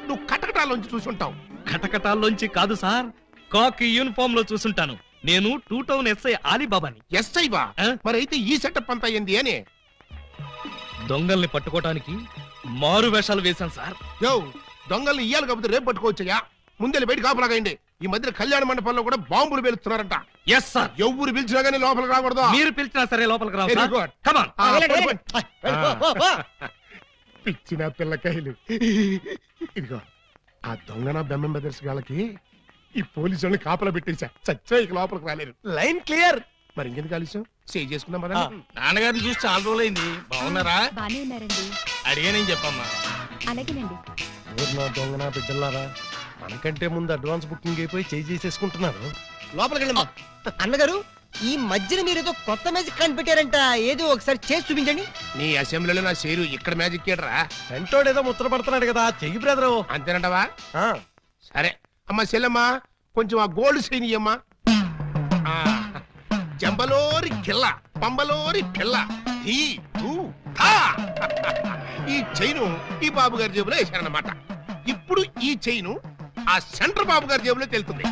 నువ్వు కటకటాల్లోంచి చూసుంటావు. కటకటాల్లోంచి కాదు సార్, కాకి యూనిఫామ్ లో చూసుంటాను. నేను 2 టౌన్ ఎస్ఐ ఆలీబాబాని. ఎస్ఐ బా? మరి అయితే ఈ సెటప్ అంతా ఏంది అని? దొంగల్ని పట్టుకోవటానికి మారు వేషాలు వేశాను సార్. యో, దొంగల్ని ఇయ్యాలి కాకపోతే రేపు పట్టుకోవచ్చయ్యా. ముందే బయట కాపలాగండి. ఈ మధ్య కళ్యాణ మండపంలో కూడా బాంబులు పేలుస్తున్నారంట. Yes sir. ఎవరు పిలిచినా గానీ లోపలికి రాకూడదు. మీరు పిలిచినా సరే లోపలికి రావు. Very good. Come on. పిచ్చిన పిల్లకాయలు. ఇదిగో ఆ దొంగన బెమ్మం బెదర్స్ గాళ్ళకి ఈ పోలీసు వాళ్ళని కాపలా పెట్టేశా. చచ్చా ఇక లోపలికి రాలేరు. Line clear. మరి ఇంకెందుకు ఆలస్యం? సేవ్ చేసుకుందాం కదా. నాన్నగారిని చూసి చాలా రోజులైంది. బాగున్నారా? బానే ఉన్నారండి. అడిగానేం చెప్పమ్మా. అలాగేనండి. ఊరినా దొంగన బిడ్డలారా, మనకంటే ముందు అడ్వాన్స్ బుకింగ్ అయిపోయి చేసుకుంటున్నారు. లోపలికి వెళ్ళమ్మా. అన్నగారు, ఈ మధ్యన మీరు ఏదో కొత్త మ్యాజిక్ కనిపెట్టారంట. ఏదో ఒకసారి చేసి చూపించండి. నీ అసెంబ్లీలో నా షేరు ఇక్కడ మ్యాజిక్ ఏడ్రా. వెంటోడు ఏదో ముచ్చట పడుతున్నాడు కదా, చెయ్యి బ్రదరు. అంతేనంటవా? సరే అమ్మా చెల్లమ్మా, కొంచెం ఆ గోల్డ్ చైన్ ఇయ్యమ్మా. జంబలోరి కిల్ల పంబలోరి పిల్ల. ఈ చైను ఈ బాబు గారి జేబులో వేశారన్నమాట. ఇప్పుడు ఈ చైను ఆ సెంటర్ బాబు గారి జేబులో తెలుతుంది.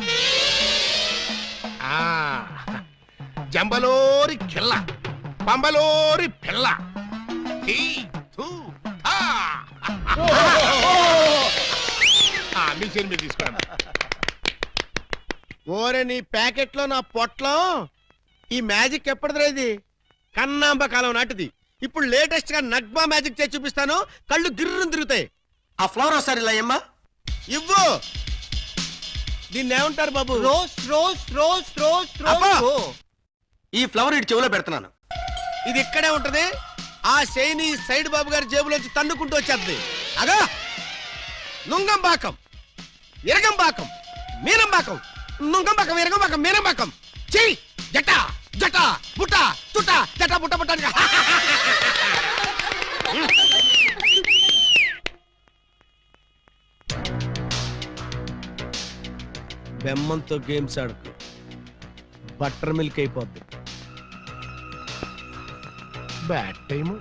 జంబలోరి కిల్ల పంబలోరి పిల్ల. మీ చైన్ మీరు తీసుకోండి. ఓరే నీ ప్యాకెట్ లో నా పొట్లం. ఈ మ్యాజిక్ ఎప్పటిదిరా? ఇది కన్నాంబ కాలం నాటిది. ఇప్పుడు లేటెస్ట్ గా నగ్మా మ్యాజిక్ చేసి చూపిస్తాను. కళ్ళు గిర్రం తిరుగుతాయి. ఆ ఫ్లవర్ ఒకసారి ఇలా అమ్మా. ఇవ్వు. దీన్ని ఏమంటారు బాబు? Rose rose rose rose rose. ఈ ఫ్లవర్ ఇటు చెవులో పెడుతున్నాను. ఇది ఇక్కడే ఉంటది. ఆ శైని సైడ్ బాబు గారి జేబులోంచి తన్నుకుంటూ వచ్చేది. అగా నుంగంబాకం, ఇరగంబాకం, మీనంబాకం, నుంగంబాకం, ఇరగంబాకం, మీనంబాకం. చెయ్యి జట జట బుట్ట చుట్ట జట బుట్ట బుట్ట. బెమ్మంతో గేమ్స్ ఆడుకు, బటర్ మిల్క్ అయిపోద్ది. Bad time.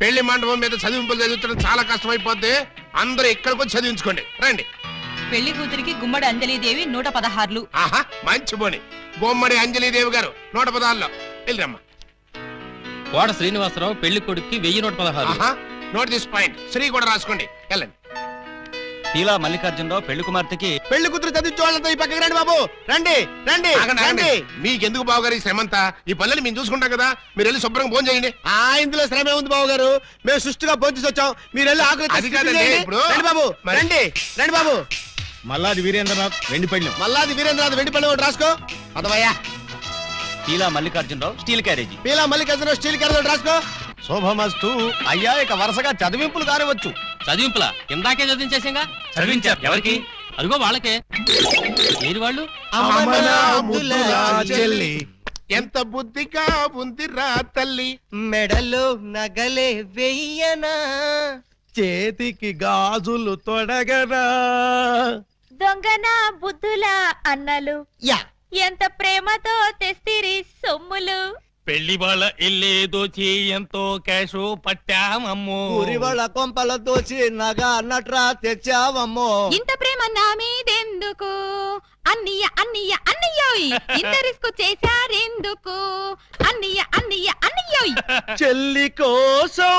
పెళ్లి మండపం మీద చదివింపులు చదివించడం చాలా కష్టం అయిపోద్ది. అందరూ ఇక్కడికి వచ్చి చదివించుకోండి. రండి. పెళ్లి కూతురికి గుమ్మడి అంజలీదేవి 116. ఆహా, మంచి పోని. గుమ్మడి అంజలీదేవి గారు 116లో వెళ్ళరమ్మా. కోడ శ్రీనివాసరావు పెళ్లి కొడుక్కి 1116. Note this point. శ్రీ కూడా రాసుకోండి. వెళ్ళండి. ఇలా మల్లికార్జునరావు పెళ్లి కుమార్తెకి పెళ్లి కూతురు చదివించే వాళ్ళతో ఈ పక్కకి రండి బాబు. రండి రండి రండి. మీకెందుకు బాబు గారు ఈ శ్రమంతా? ఈ పనులు మేము చూసుకుంటాం కదా. మీరు వెళ్ళి శుభ్రంగా భోజనం చేయండి. ఇందులో శ్రమే ఉంది బాబు గారు. మేము సుష్టిగా భోజనం వచ్చాం. మీరు వెళ్ళి ఆకులు అది కాదండి ఇప్పుడు. రండి బాబు. రండి రండి బాబు. మల్లాది వీరేంద్రనాథ్ వెండి పళ్ళెం. మల్లాది వీరేంద్రనాథ్ వెండి పళ్ళెం ఒకటి రాసుకో. అదవయ్యా. Peela Mallikarjunarao steel carriage. Peela Mallikarjunarao steel carriage ఒకటి రాసుకో. శోభమస్తు. అయ్యా ఇక వరుసగా చదివింపులు కానివచ్చు. చదివింపులా? ఇందాకే చదివించేసింగా. చదివించారు ఎవరికి? అదిగో వాళ్ళకే. ఏది వాళ్ళు? ఎంత బుద్ధిగా ఉందిరా తల్లి. మెడలో నగలే వెయ్యనా, చేతికి గాజులు తొడగరా. దొంగన బుద్ధుల అన్నలు యా ఎంత ప్రేమతో తెస్తిరి సొమ్ములు. పెళ్లి వాళ్ళ ఇల్లేదో ఎంతో క్యాషు పట్టామమ్మో. ఊరి వాళ్ళ కొంపల దోచి నగ నట్రా తెచ్చావమ్మో. ఇంత ప్రేమ నా మీదెందుకు అన్నయ్య అన్నయ్య అన్నయ్యోయ్. ఇంత రిస్క్ చేశారెందుకు అన్నయ్య అన్నయ్య అన్నయ్యోయ్. చెల్లి కోసం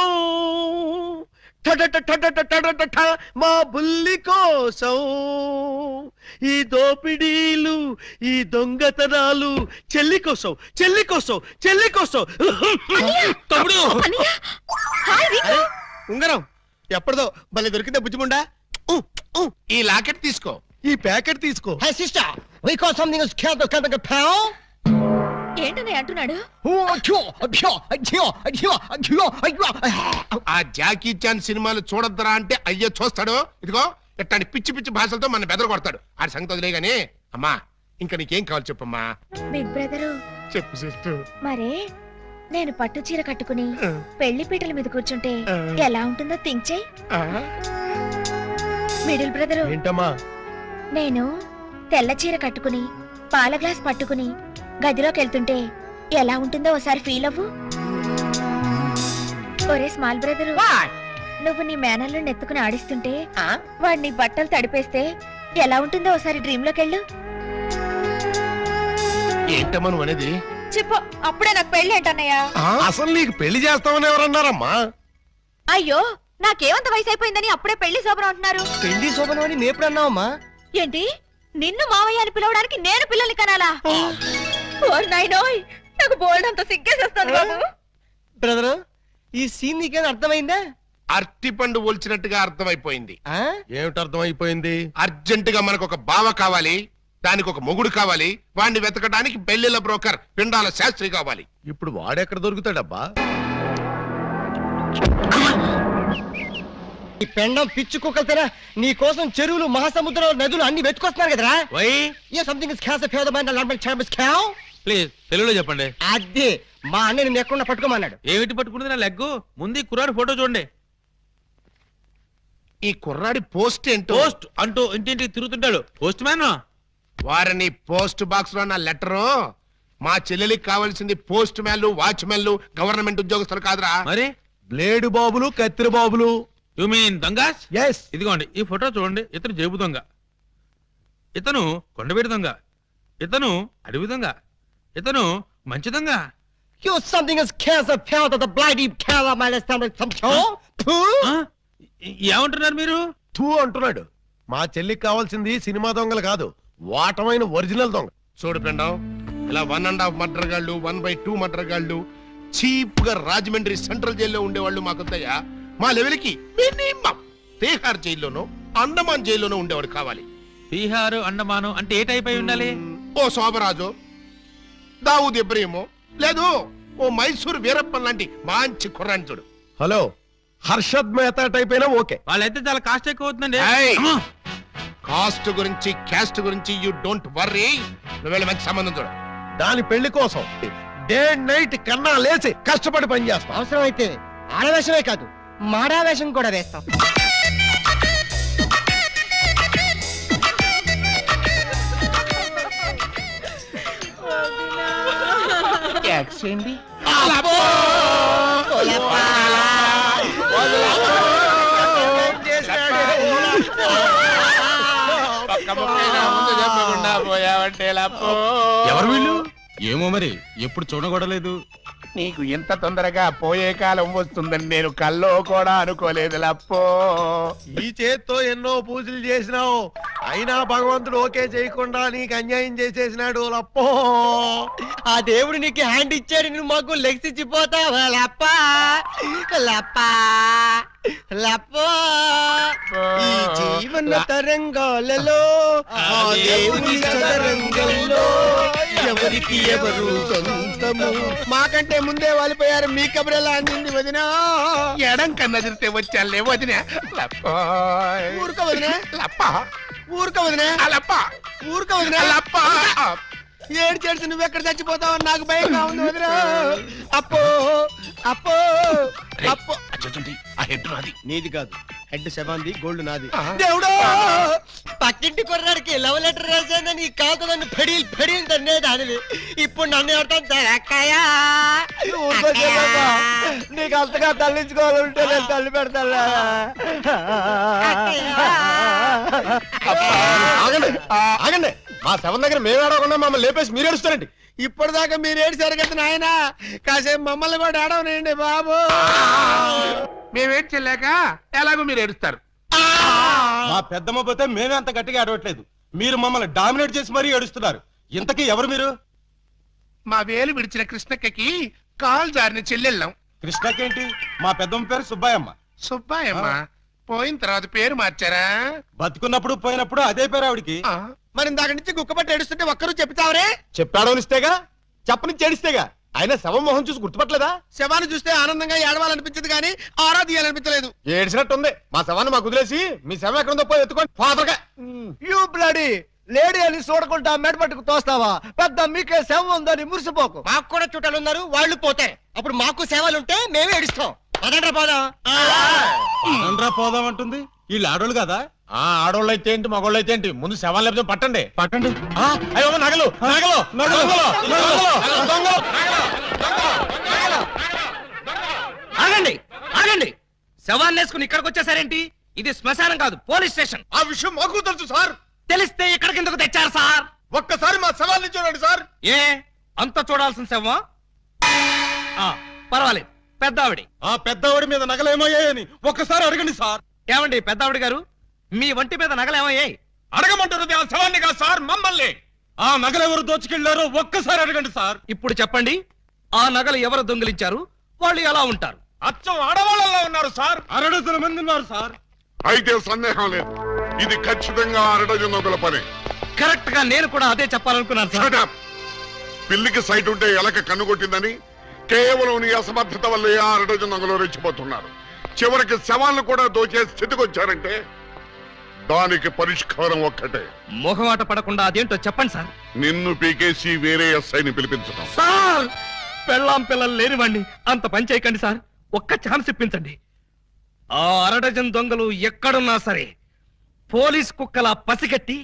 మా బుల్లి కోసం ఈ దోపిడీలు, ఈ దొంగతనాలు చెల్లి కోసం, చెల్లి కోసం, చెల్లి కోసం. తమ్ముడు ఉంగరం ఎప్పటిదో భలే దొరికిందా బుజ్జిముండా. ఈ లాకెట్ తీసుకో. ఈ ప్యాకెట్ తీసుకో. ఏంటనే అంటున్నాడు? ఆ జాకీ చాన్ సినిమాలు చూడొద్దరా అంటే అయ్యో చూస్తాడు. ఇదిగో ఇట్లాంటి పిచ్చి పిచ్చి భాషలతో మన బెదర కొడతాడు. ఆ సంగతి వదిలే గానీ అమ్మా, ఇంకా నీకేం కావాలి చెప్పమ్మా. బిగ్ బ్రదరు చెప్పు సిస్టర్. మరే నేను పట్టు చీర కట్టుకుని పెళ్లి పీటల మీద కూర్చుంటే ఎలా ఉంటుందో థింక్ చెయ్. మిడిల్ బ్రదరు ఏంటమ్మా? నేను తెల్ల చీర కట్టుకుని పాల గ్లాస్ పట్టుకుని గదిలోకి వెళ్తుంటే ఎలా ఉంటుందో ఒకసారి ఫీల్ అవ్వు. ఒరే స్మాల్ బ్రదరు నువ్వు నీ మేనల్లో నెత్తుకుని ఆడిస్తుంటే వాడిని బట్టలు తడిపేస్తే ఎలా ఉంటుందో ఒకసారి డ్రీమ్ లోకి వెళ్ళు. ఏంటమ్మా నువ్వు అనేది? చెప్పు, అప్పుడే నాకు పెళ్లి ఏంటన్నయ్యా? అసలు నీకు పెళ్లి చేస్తామని ఎవరన్నారమ్మా? అయ్యో, నాకేమంత వయసు అయిపోయిందని అప్పుడే పెళ్లి శోభనం అంటున్నారు. పెళ్లి శోభనం అని నేప్పుడు అన్నావమ్మా? ఏంటి, నిన్ను మావయ్య అని పిలవడానికి నేను పిల్లల్ని కనాలా? ఓర్ నాయనోయ్, నాకు బోల్డంత సిగ్గేసేస్తాను బాబు. బ్రదరు, ఈ సీన్ నీకేం అర్థమైందా? అరటిపండు ఒలిచినట్టుగా అర్థమైపోయింది. ఆ? ఏమిటి అర్థమైపోయింది? అర్జెంట్ గా మనకు ఒక బావ కావాలి, దానికి ఒక మొగుడు కావాలి, వాడిని వెతకడానికి పెళ్లిళ్ళ బ్రోకర్ పిండాల శాస్త్రి కావాలి. ఇప్పుడు వాడెక్కడ దొరుకుతాడబ్బా? ఈ పెండం పిచ్చు కుక్కలతేనా నీ కోసం చెరువులు, మహాసముద్రాలు, నదులు అన్ని వెతుకొస్తున్నారు కదరా? Something is cause of the mind language చాంబస్ క్యావ్. ప్లీజ్ తెలుగులో చెప్పండి. అదే మా అన్న నిన్ను ఎక్కడ పట్టుకోమన్నాడు. ఏమిటి పట్టుకున్నది నా లెగ్గు? ముందు కుర్రాడు ఫోటో చూడండి. ఈ కుర్రాడి పోస్ట్ ఏంటో? పోస్ట్ అంటూ ఇంటింటికి తిరుగుతుంటాడు. Postman. వారిని పోస్ట్ బాక్స్ లో నా లెటరు. మా చెల్లెలికి కావాల్సింది పోస్ట్ మ్యాన్లు, వాచ్మెన్లు, గవర్నమెంట్ ఉద్యోగస్తులు కాదురా. మరి బ్లేడు బాబులు, కత్తిరి బాబులు. యు మీన్ దొంగస్? ఎస్. ఇదిగోండి ఈ ఫోటో చూడండి. ఇతను జేబు దొంగ, ఇతను కొండవీడి దొంగ, ఇతను అడవి దొంగ, ఇతను మంచి దొంగ. You something is cast of the bloody cow of my stomach some show. ఆ? ఏమంటున్నారు మీరు? తూ అంటున్నాడు. మా చెల్లికి కావాల్సింది సినిమా దొంగలు కాదు, వాటమైన ఒరిజినల్ దొంగ. చూడు పిండం, ఇలా 1.5 మర్డర్ గాళ్ళు, 1/2 మర్డర్ గాళ్ళు చీప్ గా రాజమండ్రి సెంట్రల్ జైల్లో ఉండేవాళ్ళు మాకొద్దయ్యా. మా లెవెల్కి మినిమం తీహార్ జైల్లోనో, అండమాన్ జైల్లోనో ఉండేవాడు కావాలి. బీహారు, అండమాను అంటే ఏ టైప్ అయి ఉండాలి? ఓ శోభరాజు, దావూద్ ఇబ్రహీమో, లేదు ఓ మైసూర్ వీరప్పన్ లాంటి మంచి కుర్రాన్ని చూడు. హలో, హర్షద్ మెహతా టైప్ అయినా ఓకే. వాళ్ళైతే చాలా కాస్ట్ ఎక్కువ అవుతుందండి. ఏయ్! అమ్మా! కాస్ట్ గురించి, క్యాస్ట్ గురించి యూ డోంట్ వర్రీ. నువ్వు వెళ్ళి మంచి సంబంధం చూడు. దాని పెళ్లి కోసం డే నైట్ కన్నా లేచి కష్టపడి పని చేస్తాం. అవసరం అయితే ఆడవేషమే కాదు, మాడావేషం కూడా వేస్తాం. ఎవరు వీళ్ళు? ఏమో మరి, ఎప్పుడు చూడగొడలేదు. నీకు ఎంత తొందరగా పోయే కాలం వస్తుందని నేను కల్లో కూడా అనుకోలేదు లప్పో. ఈ చేత్తో ఎన్నో పూజలు చేసినావు, అయినా భగవంతుడు ఓకే చేయకుండా నీకు అన్యాయం చేసేసినాడు లప్పో. ఆ దేవుడు నీకు హ్యాండ్ ఇచ్చాడు, నువ్వు మాకు లెగ్స్ ఇచ్చిపోతావా? లప్పా లప్పా లప్పో. ఈ జీవన తరంగాలలో ఆ దేవుని తరంగంలో ఎవరికి ఎవరు సొంతము. మాకంటే ముందే వాలిపోయారు, మీ కబురెలా అందింది వదినా? ఎడం కన్నా తిరితే వచ్చాలే వదిన. ఊరుక వదినా, లప్ప ఊరుక వదినా, లప్ప ఊరుక వదినా. లప్ప. ఏడు చేసి నువ్వెక్కడ చచ్చిపోతావు నాకు భయంగా ఉంది వదినా. అప్పో అప్పో అప్పో. ఆ హెడ్ నాది. నీది కాదు, హెడ్ శవాంది, గోల్డ్ నాది. దేవుడు పక్కింటి కుర్రాడికి లవ్ లెటర్ రాశానని కాదు నన్ను ఫెడీల్ ఫెడీల్ తన్నేదానివి. ఇప్పుడు నన్ను ఎవరితో తెలక్కయా? నీకు అంతగా తల్లించుకోవాలంటే నేను తల్లి పెడతా. ఆగండి, మా శవం దగ్గర మేము ఏడవకుండా మమ్మల్ని లేపేసి మీరు ఏడుస్తారండి. ఇప్పటిదాకా మీరు ఏడ్చారు కదా నాయన, కాసేపు మమ్మల్ని కూడా ఏడవనండి బాబు. మేమేం చెల్లాక ఎలాగో మీరు ఏడుస్తారు. మా పెద్దమ్మ పోతే మేమే అంత గట్టిగా అడవట్లేదు, మీరు మమ్మల్ని డామినేట్ చేసి మరీ ఏడుస్తున్నారు. ఇంతకీ ఎవరు మీరు? మా వేలు విడిచిన కృష్ణక్కకి కాల్ జారిన చెల్లెళ్ళం. కృష్ణకేంటి? మా పెద్దమ్మ పేరు సుబ్బాయమ్మ. సుబ్బాయమ్మ పోయిన తర్వాత పేరు మార్చారా? బతుకున్నప్పుడు పోయినప్పుడు అదే పేరు ఆవిడికి. మరి ఇందాక నుంచి కుక్క పట్టి ఏడుస్తుంటే ఒక్కరు చెప్తావరే? చెప్పాడో ఇస్తేగా, చెప్పని చేడిస్తేగా. ఆయన శవం మొహం చూసి గుర్తుపట్టలేదా? శవాన్ని చూస్తే ఆనందంగా ఏడవాలనిపించింది కానీ ఆరా తీయాలనిపించలేదు. ఏడిసినట్టుంది. మా శవాన్ని మాకు వదిలేసి మీ శవం ఎక్కడుందో పోయి ఎత్తుకొని ఫాదర్గా. యూ బ్లడీ లేడీ అని చూడకుండా మెడపట్టుకు తోస్తావా? పెద్ద మీకే సేవ ఉందని మురిసిపోకు. మాకు కూడా చుట్టాలు ఉన్నారు, వాళ్ళు పోతారు. అప్పుడు మాకు సేవలుంటే మేమే ఏడుస్తాం. అదండ్రా పోదాం. అనండ్రా పోదాం అంటుంది. వీళ్ళు ఆడోళ్ళు కదా? ఆడోళ్ళు అయితే ఏంటి, మగోళ్ళు అయితే ఏంటి, ముందు శవాలు లేకపోతే పట్టండి. పట్టండి. అయ్యో నగలు నగలు ఆగండి ఆగండి, శవాన్ని వేసుకుని ఇక్కడికి వచ్చేసారేంటి? ఇది శ్మశానం కాదు, పోలీస్ స్టేషన్. ఆ విషయం మాకు తెలుసు సార్. తెలిస్తే ఇక్కడికి ఎందుకు తెచ్చారు సార్? ఒక్కసారి మా శవాల్ని చూడండి సార్. ఏ అంత చూడాల్సిన శవమా? పర్వాలేదు, పెద్దావిడి. ఆ పెద్దవాడి మీద నగలేమయ్యాయని ఒక్కసారి అడగండి సార్. ఏమండి పెద్దావిడి గారు, మీ వంటి మీద నగలేమయ్యాయి? అడగమంటున్నది ఆ శవాన్ని కాదు సార్, మమ్మల్ని. ఆ నగలెవరు దోచుకెళ్లారో ఒక్కసారి అడగండి సార్. ఇప్పుడు చెప్పండి, ఆ నగలు ఎవరు దొంగిలించారు? వాళ్ళు ఎలా ఉంటారు? అచ్చం ఆడవాళ్ళలో ఉన్నారు సార్. 6 మంది ఉన్నారు సార్. అయితే సందేహం లేదు, ఇది ఖచ్చితంగా 6 దొంగల పని. కరెక్ట్ గా నేను కూడా అదే చెప్పాలనుకున్నాను సార్. Shut up! పిల్లికి సైట్ ఉంటే ఎలక కన్నుకొట్టిందని కేవలం నీ అసమర్థత వల్లే 6 దొంగలు రెచ్చిపోతున్నారు. చివరికి శవాలను కూడా దోచే స్థితికి వచ్చారంటే దానికి పరిష్కారం ఒక్కటే. మొహమాట పడకుండా అదేంటో చెప్పండి సార్. నిన్ను పీకేసి వేరే ఎస్ఐని పిలిపించడం. సార్, పెళ్ళాం పిల్లలు లేనివ్వండి, అంత పని చేయకండి సార్. ఒక్క ఛాన్స్ ఇప్పించండి. ఆ 6 దొంగలు ఎక్కడున్నా సరే పోలీస్ కుక్కలా పసిగట్టి,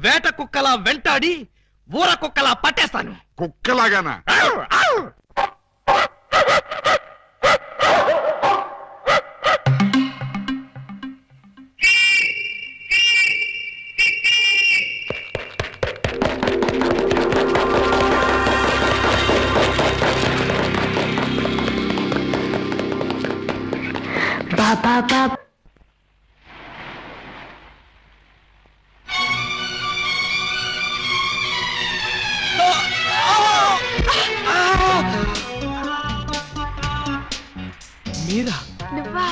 వేట కుక్కలా వెంటాడి, ఊర కుక్కలా పట్టేస్తాను. కుక్కలాగానా? మీరా? నువ్వా?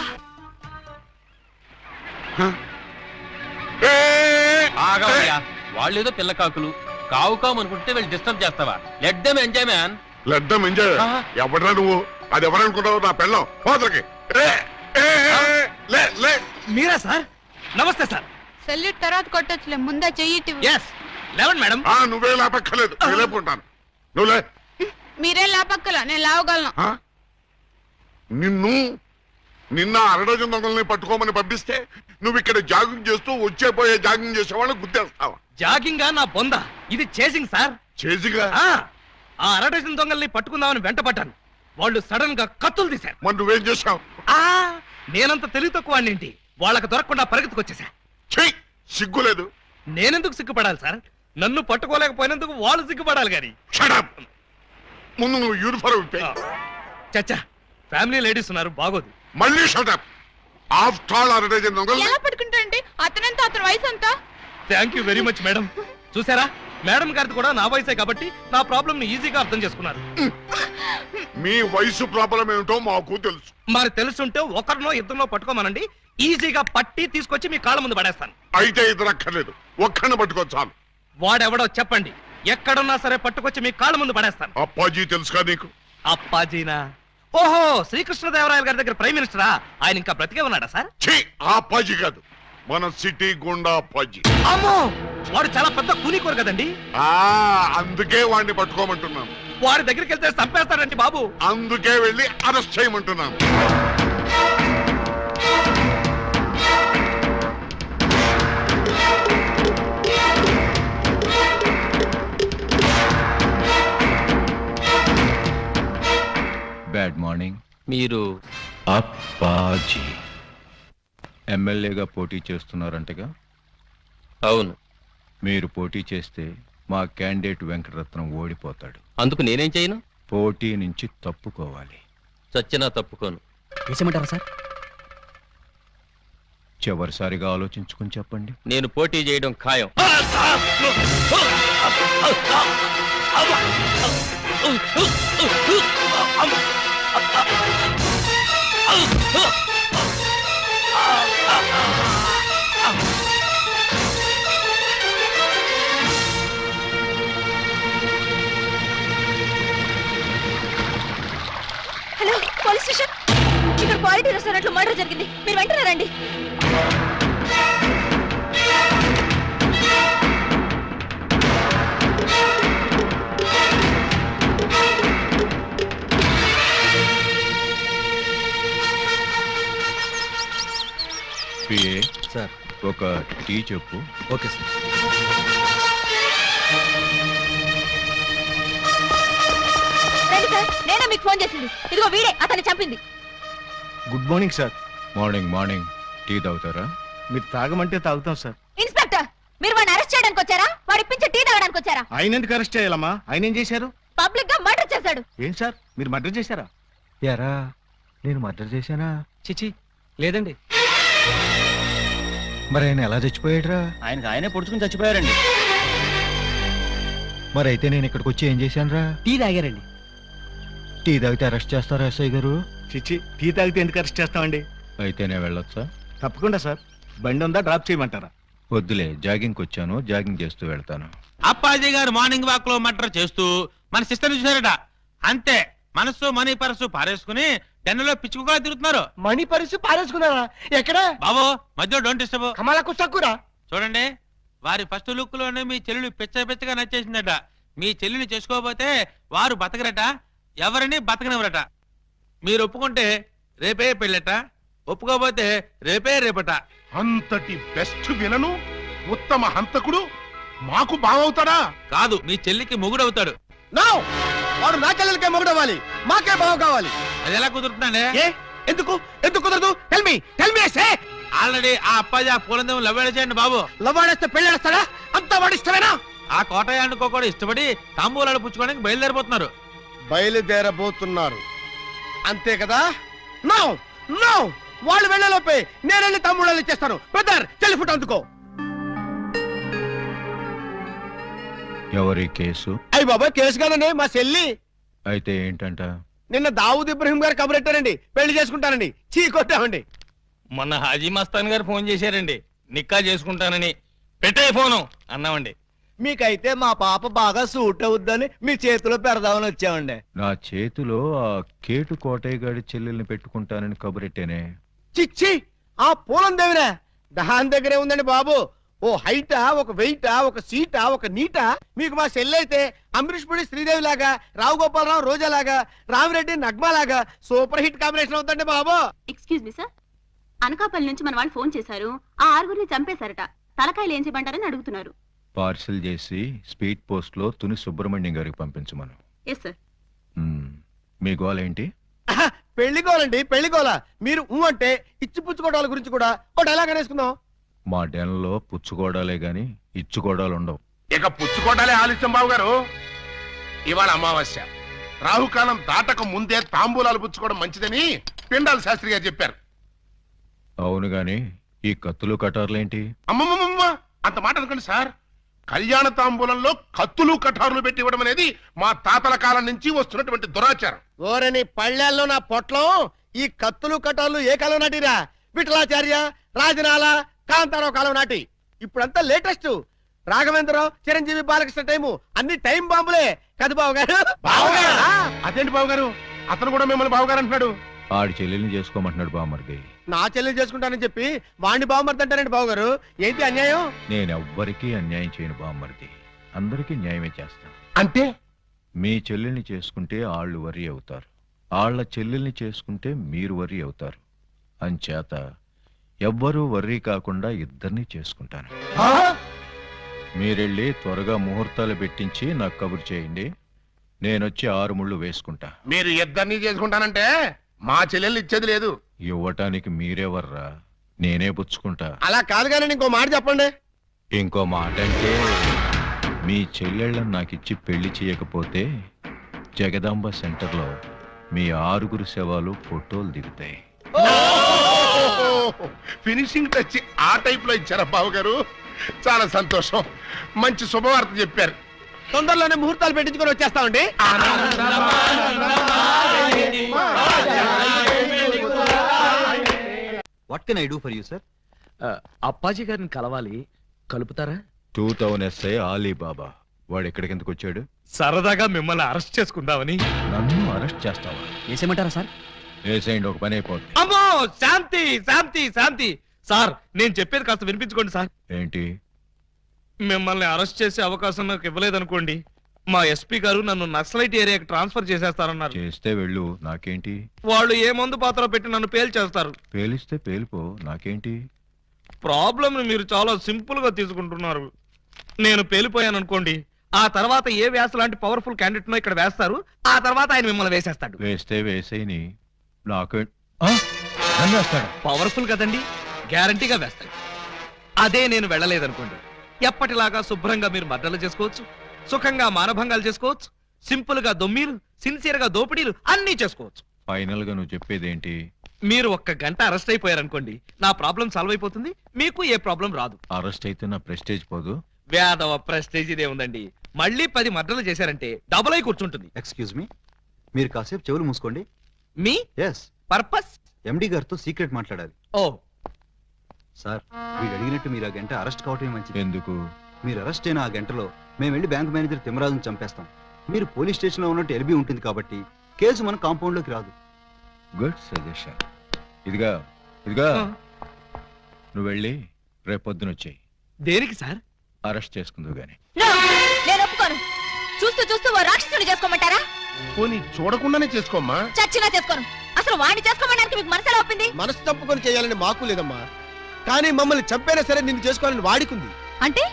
వాళ్ళేదో పిల్ల కాకులు కావు అనుకుంటే వీళ్ళు డిస్టర్బ్ చేస్తావా? Let them enjoy man. లడ్డం ఎంజాయ్. ఎవడరా నువ్వు? అది ఎవరనుకుంటావు? నా పెళ్ళం. పోతలకి. మీరా సార్? నమస్తే సార్. సెల్యూట్ తర్వాత కొట్టొచ్చులే, ముందా చెయ్యి. ఎస్, లేవండి మేడం. నువ్వే లేపక్కర్లేదు, నేను లేపుకుంటాను. నువ్వులే. మీరే లాపక్కల, నేను లావగలను. నిన్న 6 దొంగల్ని పట్టుకోమని పంపిస్తే నువ్వు ఇక్కడ జాగింగ్ చేస్తూ వచ్చేపోయే జాగింగ్ చేసే వాళ్ళని గుర్తేస్తావా? జాగింగా నా బొంద, ఇది చేసింగ్ సార్. చేసిగా? ఆ 6 దొంగల్ని పట్టుకుందామని వెంటపడ్డాను. వాళ్ళు సడన్ గా కత్తులు తీశారు. మరి నువ్వేం చేశావు? నేనంత తెలివి తక్కువ ఏంటి, వాళ్ళకి దొరకకుండా పరిగెత్తుకొచ్చేసా. సిగ్గులేదు? నేనెందుకు సిగ్గుపడాలి సార్? నన్ను పట్టుకోలేకపోయినందుకు వాళ్ళు సిగ్గుపడాలి గాని. ముందు నువ్వు యూనిఫారం ఇప్పే. చచ్చా, ఫ్యామిలీ లేడీస్ ఉన్నారు, బాగోదు. మళ్ళీ షటప్. ఆఫ్టర్ ఆల్ 6 దొంగలు. ఎలా పట్టుకుంటారండి? అతనంత అతని వయసు అంతా. Thank you very much madam. చూసారా, మేడం గారిది కూడా నా వయసే కాబట్టి నా ప్రాబ్లం ని ఈజీగా అర్థం చేసుకున్నారు. మీ వయసు ప్రాబ్లం ఏమిటో మాకు తెలుసు. మరి తెలుసుంటే ఒకరినో ఇద్దరినో పట్టుకోమనండి, ఈజీగా పట్టి తీసుకొచ్చి మీ కాళ్ళ ముందు పడేస్తాను. అయితే ఇద్దరు అక్కర్లేదు, ఒక్కడిని పట్టుకో చాలు. వాడెవడో చెప్పండి, ఎక్కడున్నా సరే పట్టుకొచ్చి మీ కాళ్ళ ముందు పడేస్తాను. అప్పాజీ తెలుసుగా నీకు? అప్పాజీనా? ఓహో, శ్రీకృష్ణదేవరాయల గారి దగ్గర ప్రైమ్ మినిస్టరా? ఆయన ఇంకా బ్రతికే ఉన్నాడా సార్? ఆ అప్పాజీ కాదు, మన సిటీ గుండా అప్పాజీ. అమ్మో, వాడు చాలా పెద్ద కూలీకోరు కదండి. అందుకే వాడిని పట్టుకోమంటున్నాను. వాడి దగ్గరికి వెళ్తే చంపేస్తాడండి బాబు. అందుకే వెళ్ళి అరెస్ట్ చేయమంటున్నాను. Bad morning. మీరు అప్పాజీ ఎమ్మెల్యేగా పోటీ చేస్తున్నారంటగా? అవును. మీరు పోటీ చేస్తే మా క్యాండిడేట్ వెంకటరత్నం ఓడిపోతాడు. అందుకు నేనేం చేయను? పోటీ నుంచి తప్పుకోవాలి. చచ్చినా తప్పుకోను. వేసేమంటారా సార్? చివరిసారిగా ఆలోచించుకుని చెప్పండి. నేను పోటీ చేయడం ఖాయం. Hello, police station. ఇక్కడ క్వాలిటీ రెస్టారెంట్ లో మర్డర్ జరిగింది, మీరు వెంటనే రండి. పిఏ సార్, ఒక టీ చెప్పు. Okay sir. రండి సార్, నేనే మీకు ఫోన్ చేసింది. ఇదిగో వీడే అతన్ని చంపింది. Good morning sir. Morning morning tea తాగుతారా? మీరు తాగమంటే తాగుతాం సార్. ఇన్స్పెక్టర్, మీరు వాడిని అరెస్ట్ చేయడానికి వచ్చారా? వాడి ఇప్పించే టీ తాగడానికి వచ్చారా? ఆయన ఎందుకు అరెస్ట్ చేయాలమ్మా? ఆయన ఏం చేశారు? పబ్లిక్ గా మర్డర్ చేశాడు. ఏం సార్ మీరు మర్డర్ చేశారా? యారా నేను మర్డర్ చేశానా? చిచి లేదండి. మరి ఆయన ఎలా చచ్చిపోయాడురా? ఆయనకు ఆయనే పొడుచుకుని చచ్చిపోయారండి. మరి అయితే నేను ఇక్కడికి వచ్చి ఏం చేశానురా? టీ తాగారండి. టీ తాగితే అరెస్ట్ చేస్తారా ఎస్ఐ గారు? చిచ్చి టీ తాగితే ఎందుకు అరెస్ట్ చేస్తామండి? అయితే నేను వెళ్ళొచ్చా? తప్పకుండా సార్. బండి ఉందా, డ్రాప్ చేయమంటారా? వద్దులే, జాగింగ్కి వచ్చాను, జాగింగ్ చేస్తూ వెళ్తాను. అప్పాజీ గారు మార్నింగ్ వాక్ లో మర్డర్ చేస్తూ మన సిస్టర్ చూసారట. అంతే, మనసు మనీ పరసు పారేసుకుని టెన్నులో పిచ్చుకుగా తిరుగుతున్నారు. మణి పరిస్థితి పారేసుకున్నారా? ఎక్కడ? బాబు మధ్యలో డోంట్ డిస్టర్బ్. కమలకు చక్కురా. చూడండి, వారి ఫస్ట్ లుక్ లోనే మీ చెల్లెలు పిచ్చగా నచ్చేసిందట. మీ చెల్లిని చేసుకోకపోతే వారు బతకరట, ఎవరిని బతకనివ్వరట. మీరు ఒప్పుకుంటే రేపే పెళ్ళట, ఒప్పుకోకపోతే రేపట. అంతటి బెస్ట్ విలను ఉత్తమ హంతకుడు మాకు బావవుతాడా? కాదు, మీ చెల్లికి మొగుడవుతాడు. నో, వాడు నా చెల్లెలకే మొగుడవ్వాలి, మాకే బావ కావాలి. అది ఎలా కుదురుతుందండి? ఏ ఎందుకు ఎందుకు కుదరదు? టెల్ మీ సే. ఆల్రెడీ ఆ అప్పాజీ ఆ పూలందం లవ్వేళ చేయండి బాబు. లవ్వాడేస్తే పెళ్ళేస్తాడా? అంతా వాడి ఇష్టమేనా? ఆ కోటయానుకో కూడా ఇష్టపడి తాంబూలాలు పుచ్చుకోవడానికి బయలుదేరిపోతున్నారు. బయలుదేరబోతున్నారు అంతే కదా? నో నో, వాళ్ళు వెళ్ళలోపే నేను వెళ్ళి తమ్ముళ్ళు ఇచ్చేస్తాను. బ్రదర్ చెల్లి ఫుట్ అందుకో. ఎవరి కేసు? అయ్యి బాబా, కేసు కాదండి, మా చెల్లి. అయితే ఏంటంట? నిన్న దావూద్ ఇబ్రహీం గారు కబురెట్టారండి, పెళ్లి చేసుకుంటానండి. చీ కొట్టామండి. మొన్న హాజీ మస్తాన్ గారు ఫోన్ చేశారండి, నిక్కా చేసుకుంటానని. పెట్టే ఫోను అన్నామండి. మీకైతే మా పాప బాగా సూట్ అవుద్దని మీ చేతిలో పెడదామని వచ్చామండి. నా చేతిలో ఆ కేటు కోటయ్య గారి చెల్లెల్ని పెట్టుకుంటానని కబురెట్టేనే. చిచ్చి, ఆ పూలం దేవిరా దహాన్ దగ్గరే ఉందండి బాబు. ఓ హైటా, ఒక వెయిటా, ఒక సీటా, ఒక నీటా. మీకు మా చెల్లైతే అమరీష్ పుడి శ్రీదేవి లాగా, రావు గోపాలరావు రోజా లాగా, రామిరెడ్డి నగ్మా లాగా సూపర్ హిట్ కాంబినేషన్ అవుతుందండి బాబు. ఎక్స్క్యూజ్ మీ సార్, అనకాపల్లి నుంచి మన వాళ్ళు ఫోన్ చేశారు. ఆ ఆరుగురిని చంపేశారట. తలకాయలు ఏం చేయమంటారని అడుగుతున్నారు. పార్సిల్ చేసి స్పీడ్ పోస్ట్ లో తుని సుబ్రహ్మణ్యం గారికి పంపించమను. Yes sir. మీ గోల్ ఏంటి? పెళ్లిగోలండి, పెళ్లిగోల. మీరు అంటే ఇచ్చి పుచ్చుకోవడాల గురించి కూడా ఒక డైలాగ్ అనేసుకుందాం. మా డెన్లో పుచ్చుకోవడాలే గాని ఇచ్చుకోవడాలు ఉండవు. ఇక పుచ్చుకోవడాలే ఆలస్యం బాబు గారు. ఇవాళ అమావాస్య, రాహుకాలం దాటక ముందే తాంబూలాలు పుచ్చుకోవడం మంచిదని పిండాల శాస్త్రి గారు చెప్పారు. అవును గాని ఈ కత్తులు కటార్లేంటి? అమ్మమ్మమ్మ, అంత మాట అనుకోండి సార్. కళ్యాణ తాంబూలంలో కత్తులు కఠారులు పెట్టి ఇవ్వడం అనేది మా తాతల కాలం నుంచి వస్తున్నటువంటి దురాచారం. ఓరని పళ్ళెల్లో నా పొట్లో ఈ కత్తులు కటాలు ఏ కాలం నాటిరా? విఠలాచార్య, రాజనాల, కాంతారావు కాలం నాటి. ఇప్పుడంతా లేటెస్ట్. రాఘవేంద్రరావు, చిరంజీవి, బాలకృష్ణ టైము అన్ని టైం బాంబులే కదా బాబు గారు. అదేంటి బాబు గారు, అతను కూడా మిమ్మల్ని బాబు గారు అంటున్నాడు. ఆడి చెల్లెల్ని చేసుకోమంటున్నాడు బామర్ది. నా చెల్లెలు చేసుకుంటానని చెప్పి వాణ్ణి బాగుమర్దంటారండి బాబు గారు. ఏంటి అన్యాయం? నేనెవ్వరికీ అన్యాయం చేయను బామర్ది, అందరికీ న్యాయమే చేస్తాను. అంటే మీ చెల్లెల్ని చేసుకుంటే ఆళ్ళు వరి అవుతారు, ఆళ్ల చెల్లెల్ని చేసుకుంటే మీరు వరి అవుతారు. అంచేత ఎవ్వరూ వర్రీ కాకుండా ఇద్దరిని చేసుకుంటాను. మీరెళ్ళి త్వరగా ముహూర్తాలు పెట్టించి నాకు కబురు చేయండి. నేనొచ్చి 6 ముళ్ళు వేసుకుంటా. మీరు ఇద్దరిని చేసుకుంటానంటే మా చెల్లెల్ని ఇచ్చేది లేదు. ఇవ్వటానికి మీరెవర్రా, నేనే పుచ్చుకుంటా. అలా కాదు కానీ ఇంకో మాట చెప్పండి. ఇంకో మాట అంటే మీ చెల్లెళ్ళని నాకిచ్చి పెళ్లి చేయకపోతే జగదాంబ సెంటర్లో మీ 6 శవాలు ఫోటోలు దిగుతాయి. ఫినిషింగ్ టచ్ ఆ టైప్ లో ఇచ్చారా బాబు గారు? చాలా సంతోషం, మంచి శుభవార్త చెప్పారు. తొందరలోనే ముహూర్తాలు పెట్టించుకొని వచ్చేస్తామండి. What can I do for you sir? Appaji గారిని కలవాలి, కలుపుతారా? 2000 ఎస్ఐ ఆలీబాబా వాడు ఎక్కడికెందుకు వచ్చాడు? సరదాగా మిమ్మల్ని అరెస్ట్ చేసుకుందామని. నన్ను అరెస్ట్ చేస్తావా? వేసేయమంటారా సార్? వేసేయండి, ఒక పని అయిపోద్ది. అమ్మో, శాంతి శాంతి శాంతి. సార్, నేను చెప్పేది కాస్త వినిపించుకోండి సార్. ఏంటి? మిమ్మల్ని అరెస్ట్ చేసే అవకాశం నాకు ఇవ్వలేదనుకోండి, మా ఎస్పీ గారు నన్ను నక్సలైట్ ఏరియాకి ట్రాన్స్ఫర్ చేసేస్తారన్నారు. చేస్తే వెళ్ళు, నాకేంటి? వాళ్ళు ఏ మందు పాత్ర పెట్టి నన్ను పేల్చేస్తారు. పేలిస్తే పేలిపో, నాకేంటి? ప్రాబ్లం మీరు చాలా సింపుల్ గా తీసుకుంటున్నారు. నేను పేలిపోయాను అనుకోండి, ఆ తర్వాత ఏ వ్యాస లాంటి పవర్ఫుల్ క్యాండిడేట్ నో ఇక్కడ వేస్తారు, ఆ తర్వాత ఆయన మిమ్మల్ని వేసేస్తాడు. వేస్తే వేసేయని, నాకు నన్ను వేస్తాడు. పవర్ఫుల్ కదండి, గ్యారంటీగా వేస్తాడు. అదే నేను వెళ్ళలేదనుకోండి, ఎప్పటిలాగా శుభ్రంగా మీరు మర్డర్లు చేసుకోవచ్చు, సుఖంగా మానభంగాలు చేసుకోవచ్చు, సింపుల్ గా దొమ్మీలు, సిన్సియర్ గా దోపిడీలు అన్నీ చేసుకోవచ్చు. ఫైనల్ గా నువ్వు చెప్పేదేంటి? మీరు 1 గంట అరెస్ట్ అయిపోయారనుకోండి, నా ప్రాబ్లం సాల్వ్ అయిపోతుంది, మీకు ఏ ప్రాబ్లం రాదు. అరెస్ట్ అయితే నా ప్రెస్టేజ్ పోదు. వేదవ ప్రెస్టేజ్ ఇదే ఉందండి. మళ్ళీ 10 మర్డర్లు చేశారంటే డబుల్ అయి కూర్చుంటుంది. ఎక్స్క్యూజ్ మీ, మీరు కాసేపు చెవులు మూసుకోండి. మీ ఎస్, పర్పస్ ఎండి గారితో సీక్రెట్ మాట్లాడాలి. ఓ సార్, వీడు అడిగినట్టు మీరు ఆ గంట అరెస్ట్ కావటమే మంచిది. ఎందుకు? మీరు అరెస్ట్ అయిన ఆ గంటలో మేము వెళ్ళి బ్యాంక్ మేనేజర్ తిమ్మరాజును చంపేస్తాం. మీరు పోలీస్ స్టేషన్ లో ఉన్నట్టు ఎల్బీ ఉంటుంది కాబట్టి కేసు మన కాంపౌండ్ లోకి రాదు. Good suggestion. ఇదిగా నువ్వు వెళ్ళి రేపొద్దున వచ్చేయి. దేనికి సార్? అరెస్ట్ చేసుకుందువు గాని. నేను ఒప్పుకోను. చూస్తూ చూస్తూ ఓ రాక్షసుని చేసుకోమంటారా? పోనీ చూడకుండానే చేసుకోమ్మా. చచ్చినా చేసుకోను. అసలు వాడిని చేసుకోమడానికి మీకు మనసులో ఒప్పింది? మనసు తప్పుకొని చేయాలని మాకు లేదమ్మా, కానీ మమ్మల్ని చంపైనా సరే నిన్ను చేసుకోవాలని వాడికుంది. అంటే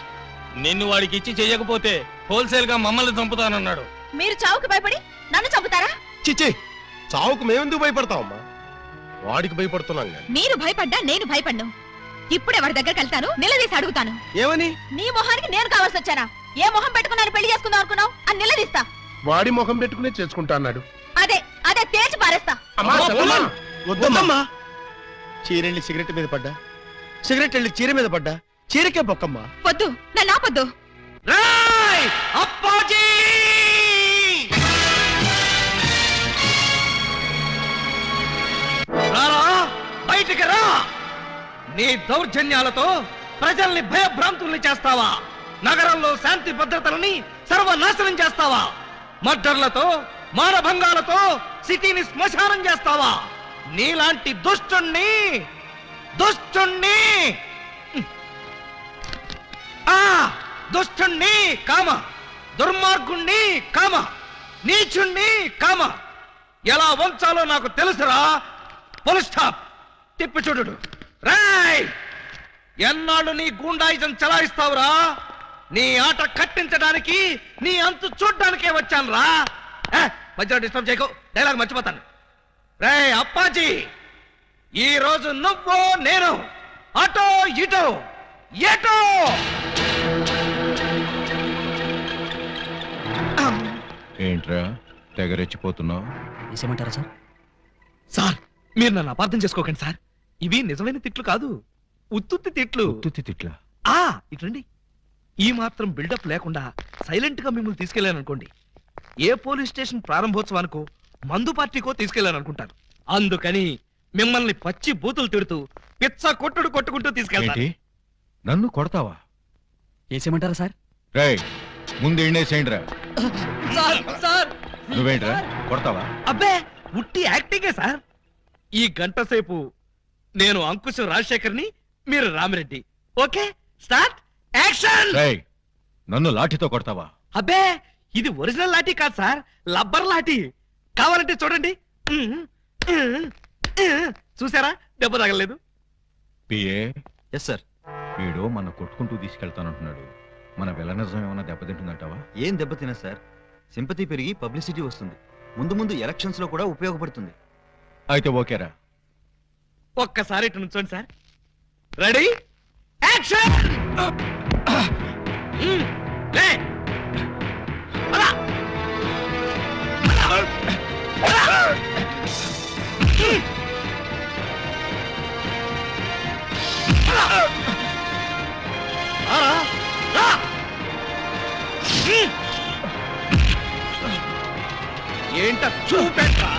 నిన్ను వాడికి ఇచ్చి చెయ్యకపోతే హోల్సేల్ గా మమ్మల్ని చంపుతానన్నాడు. మీరు చావుకు భయపడి నన్ను చంపుతారా? చిచ్చి, చావుకు మేమెందుకు భయపడతావమ్మా? వాడికి భయపడుతున్నాం కానీ. మీరు భయపడ్డా నేను భయపడ్ను. ఇప్పుడే వాడి దగ్గరికి వెళ్తాను, నిలదీసి అడుగుతాను. ఏమని? నీ మొహానికి నేను కావాల్సి వచ్చానా? ఏ మొహం పెట్టుకున్నాను పెళ్లి చేసుకుందాం అనుకున్నావు అని నిలదీస్తా. వాడి ముఖం పెట్టుకునే చేసుకుంటా అన్నాడు. అదే అదే తేల్చి పారేస్తా. వద్దమ్మా. చీరెళ్ళి సిగరెట్ మీద పడ్డా, సిగరెట్ వెళ్ళి చీర మీద పడ్డా, చీరకే బొక్కమ్మా. వద్దు, నన్ను ఆపొద్దు. అప్పాజీ! బయటికి రా. నీ దౌర్జన్యాలతో ప్రజల్ని భయభ్రాంతుల్ని చేస్తావా? నగరంలో శాంతి భద్రతలని సర్వనాశనం చేస్తావా? మర్డర్లతో, మానభంగాలతో సిటీని శ్మశానం చేస్తావా? నీలాంటి దుష్టుణ్ణి దుష్టుణ్ణి కామ, దుర్మార్గుణ్ణి కామ, నీచుణ్ణి కామ ఎలా వంచాలో నాకు తెలుసురా. Full stop. తిప్పి చూడు. రాయ్, ఎన్నాళ్ళు నీ గూండాయిజం చలాయిస్తావురా? నీ ఆట కట్టించడానికి, నీ అంతు చూడ్డానికే వచ్చాను రా. మధ్యలో డిస్టర్బ్ చేయకు, డైలాగ్ మర్చిపోతాను. రే అప్పాజీ, ఈ రోజు నువ్వు నేను అటో ఇటో ఎటో. ఏంట్రా తెగరెచ్చిపోతున్నావు? వేసేమంటారా సార్? సార్, మీరు నన్ను అపార్థం చేసుకోకండి సార్. ఇవి నిజమైన తిట్లు కాదు, ఉత్తుత్తి తిట్లు. ఉత్తుత్తి తిట్లా? ఇట్లండి. ఈ మాత్రం బిల్డప్ లేకుండా సైలెంట్ గా మిమ్మల్ని తీసుకెళ్లాననుకోండి, ఏ పోలీస్ స్టేషన్ ప్రారంభోత్సవానికో మందు పార్టీకో తీసుకెళ్లాననుకుంటారు. అందుకని మిమ్మల్ని పచ్చి బూతులు తిడుతూ పిచ్చ కొట్టుకుంటూ తీసుకెళ్తాను. నన్ను కొడతావా? వేసేమంటారా సార్? రేయ్, ముందు ఎండేసేయండిరా. సార్, నువ్వేంట్రా కొడతావా? అబ్బే, ఉట్టి యాక్టింగే సార్. ఈ గంట సేపు నేను అంకుశం రాజశేఖర్ని, మీరు రామిరెడ్డి. Okay, start action. రేయ్, నన్ను లాఠీతో కొడతావా? అబ్బే, ఇది ఒరిజినల్ లాఠీ కాదు సార్, లబ్బర్ లాఠీ. కావాలంటే చూడండి. చూసారా, దెబ్బ తగలలేదు. పిఏ. Yes sir. వీడు మన కొట్టుకుంటూ తీసుకెళ్తానంటున్నాడు. మన విలనిజం ఏమైనా దెబ్బతింటుందంటావా? ఏం దెబ్బతినా సార్, సింపతి పెరిగి పబ్లిసిటీ వస్తుంది. ముందు ముందు ఎలక్షన్స్ లో కూడా ఉపయోగపడుతుంది. అయితే ఓకేరా. ఒక్కసారి ఇటు నుంచోండి సార్. Ready action. ఏంట చూపెట్టా.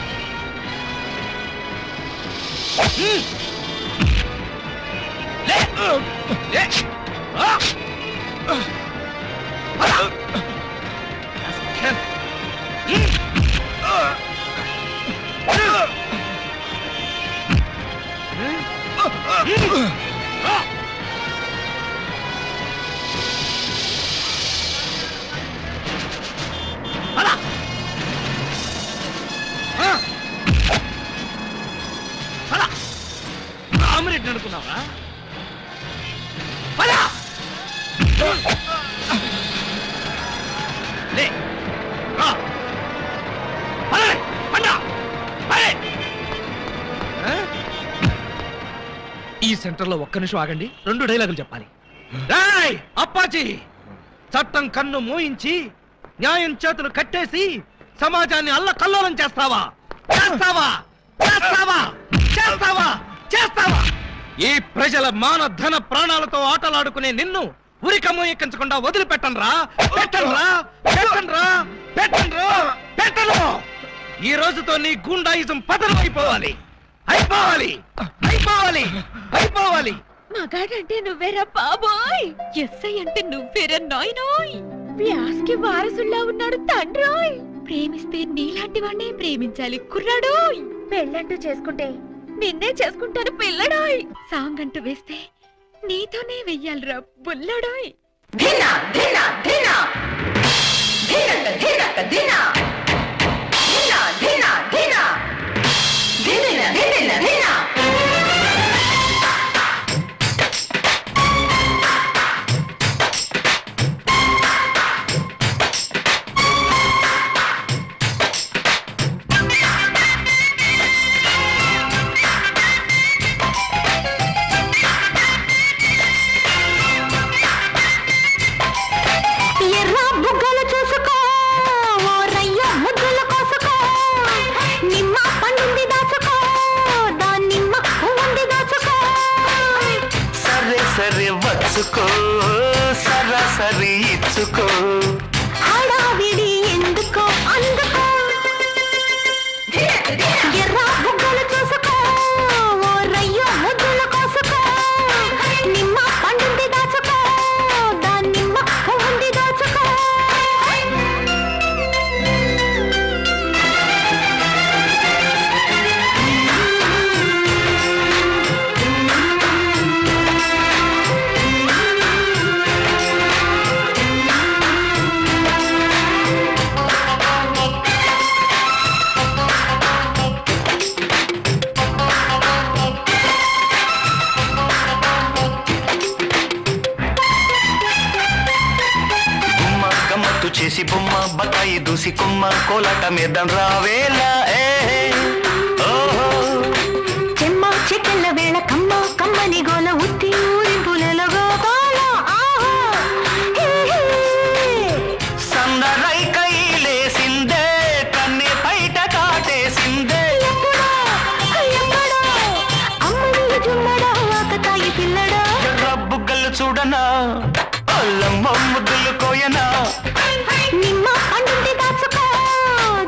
రామిరెడ్డి అనుకున్నావా? సెంటర్లో ఒక్క నిమిషం ఆగండి, 2 డైలాగులు చెప్పాలి. రేయ్ అప్పాజీ, చట్టం కన్ను మూయించి న్యాయం చేతులు కట్టేసి సమాజాన్ని అల్లకల్లోలం చేస్తావా? చేస్తావా? చేస్తావా? చేస్తావా? చేస్తావా? ఈ ప్రజల మాన ధన ప్రాణాలతో ఆటలాడుకునే నిన్ను ఉరికమ్ము ఎక్కించకుండా వదిలిపెట్టనురా. పెట్టనురా, పెట్టనురా, పెట్టనురా, పెట్టను. ఈ రోజుతో నీ గుండాయిజం పతనం అయిపోవాలి, అయిపోవాలి, అయిపోవాలి, అయిపోవాలి. మగాడంటే నువ్వేరా బాబోయ్, ఎస్ఐ అంటే నువ్వేరా నాయనోయ్. వ్యాస్కి వారసుల్లా ఉన్నాడు తండ్రోయ్. ప్రేమిస్తే నీలాంటి వాడినే ప్రేమించాలి కుర్రాడోయ్. పెళ్ళంటూ చేసుకుంటే నిన్నే చేసుకుంటాను పిల్లడోయ్. సాంగ్ అంటూ వేస్తే నీతోనే వెయ్యాలిరా బుల్లడోయ్. ధినా ధినా ధినా ధినక ధినక ధినా ధినా ధినా ధినా ధినా ధినా ధినా. వచ్చుకో సరాసరి ఇచ్చుకో, హడావిడి ఎందుకో అందుకో. ఎర్ర బుగ్గలు చూసుకో, ఓ రయ్యో ముద్దులు కోసుకో. నిమ్మ పండుంది దాచుకో, దాని నిమ్మ పువ్వుంది దాచుకో. చేసి బొమ్మ బకాయి దూసి కొమ్మ కోలాట మీదం రావేలా. చెమ్మ చెక్కల వేళ కమ్మ కమ్మని గోల ఉత్తి ఊరింపులలో గోపాల. సందరై కైలేసిందే కన్నె పైట కాటేసిందే. అమ్మడి జుమ్మడా ఆకతాయి పిల్లడా. ఎర్ర బుగ్గలు చూడనా, అల్లమ్మ ముద్దులు కోయనా. నిమ్మ పండుంది దాచుకో,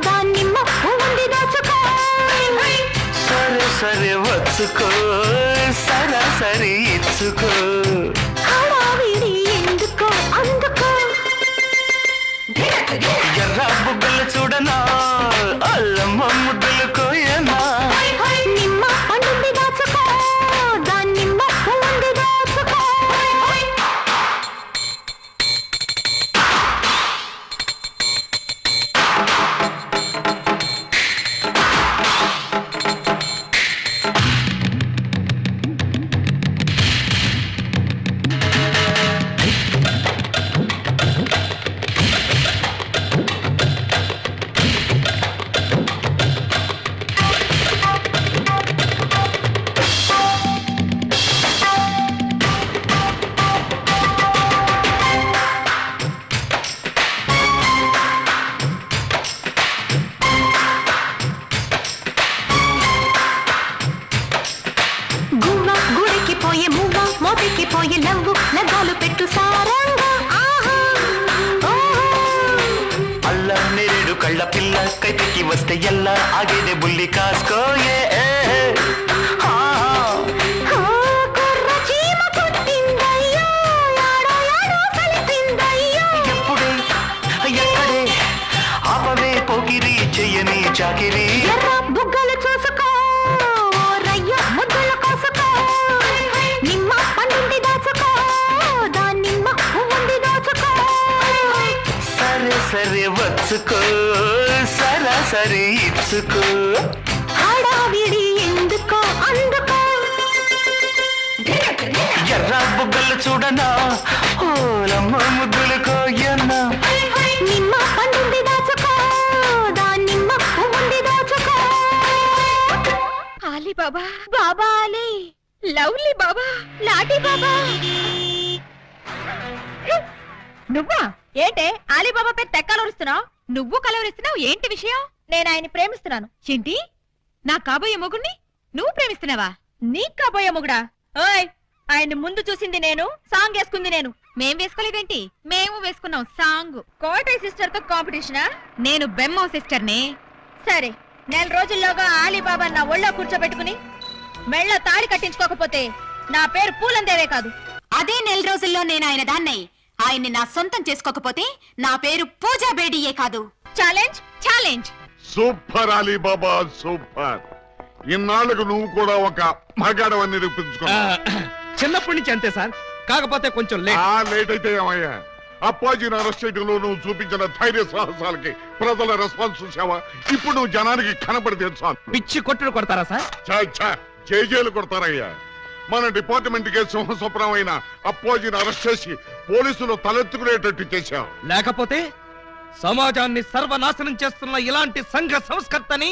దాని నిమ్మ పువ్వుంది దాచుకో. సరే సరే వచ్చుకో సరాసరి ఇచ్చుకో, హడావిడి ఎందుకో అందుకో. ఎర్ర బుగ్గలు చూడనా, అల్లమ్మ ముద్దులు కోయనా. నిమ్మ పండుంది దాచుకో, దాని నిమ్మ పువ్వుంది దాచుకో. పోయి లవ్వు లగాలు పెట్టు సారంగా. అల్ల నేరేడు కళ్ళ పిల్ల కైతికి వస్తే ఎల్లా ఆగేదే బుల్లి కాసుకోయే. ఎప్పుడే ఎక్కడే ఆపవే పోకిరి చెయ్యని చాకిరి. బుగ్గలు చూసుకో రయ్య ముద్దులు కోసుకో. నిమ్మ పండుంది దాచుకో, దాని నిమ్మ పువ్వుంది దాచుకో. సరే సరే వచ్చుకో సరాసరి ఇచ్చుకో. హడావిడి ఎందుకో అందుకో. ఎర్ర బుగ్గలు చూడనా, ఓలమ్మ ముద్దులు కోయన్నా. నిమ్మ పండుంది దాచుకో, దాని నిమ్మ పువ్వుంది దాచుకో. ఆలీ బాబా బాబా ఆలీ లవ్లీ బాబా, లాఠీ బాబా. నువ్వా? ఏంటే ఆలీబాబా పేరు తెక్కలూరుస్తున్నావు? నువ్వు కలవరిస్తున్నావు, ఏంటి విషయం? నేను ఆయన్ని ప్రేమిస్తున్నాను. ఏంటి? నా కాబోయే మొగుణ్ణి నువ్వు ప్రేమిస్తున్నావా? నీ కాబోయే మొగుడా? ఓయ్, ఆయన్ని ముందు చూసింది నేను, సాంగ్ వేసుకుంది నేను. మేం వేసుకోలేదేంటి? మేము వేసుకున్నాం సాంగ్. కోటయ్య సిస్టర్ తో కాంపిటీషనా? నేను బెమ్మో సిస్టర్ ని. సరే, నెల రోజుల్లోగా ఆలీబాబా నా ఒళ్ళో కూర్చోబెట్టుకుని మెళ్ళ తాళి కట్టించుకోకపోతే నా పేరు పూలందేవే కాదు. అదే నెల రోజుల్లో నేను ఆయన దాన్నై ఆయన్ని నా సొంతం చేసుకోకపోతే నా పేరు పూజా బేడియే కాదు. Challenge, challenge. Super Alibaba, super. ఇన్నాళ్ళకు నువ్వు కూడా ఒక మగాడవని నిరూపించుకున్నావు. చిన్నప్పటి నుంచి అంతే సార్, కాకపోతే కొంచెం లేట్ అయితే ఏమయ్యా? అప్పాజీని అరెస్ట్ చేయడంలో నువ్వు చూపించిన ధైర్య సాహసాలకి ప్రజల రెస్పాన్స్ చూసావా? ఇప్పుడు నువ్వు జనానికి కనపడితే చాలు. పిచ్చి కొట్టుడు కొడతారా సార్? జైలు కొడతారయ్యా. మన డిపార్ట్మెంట్ కే సింహస్వప్నం అయిన అప్పాజీని అరెస్ట్ చేసి పోలీసులు తలెత్తుకునేటట్టు చేశావు. లేకపోతే సమాజాన్ని సర్వనాశనం చేస్తున్న ఇలాంటి సంఘ సంస్కర్తని.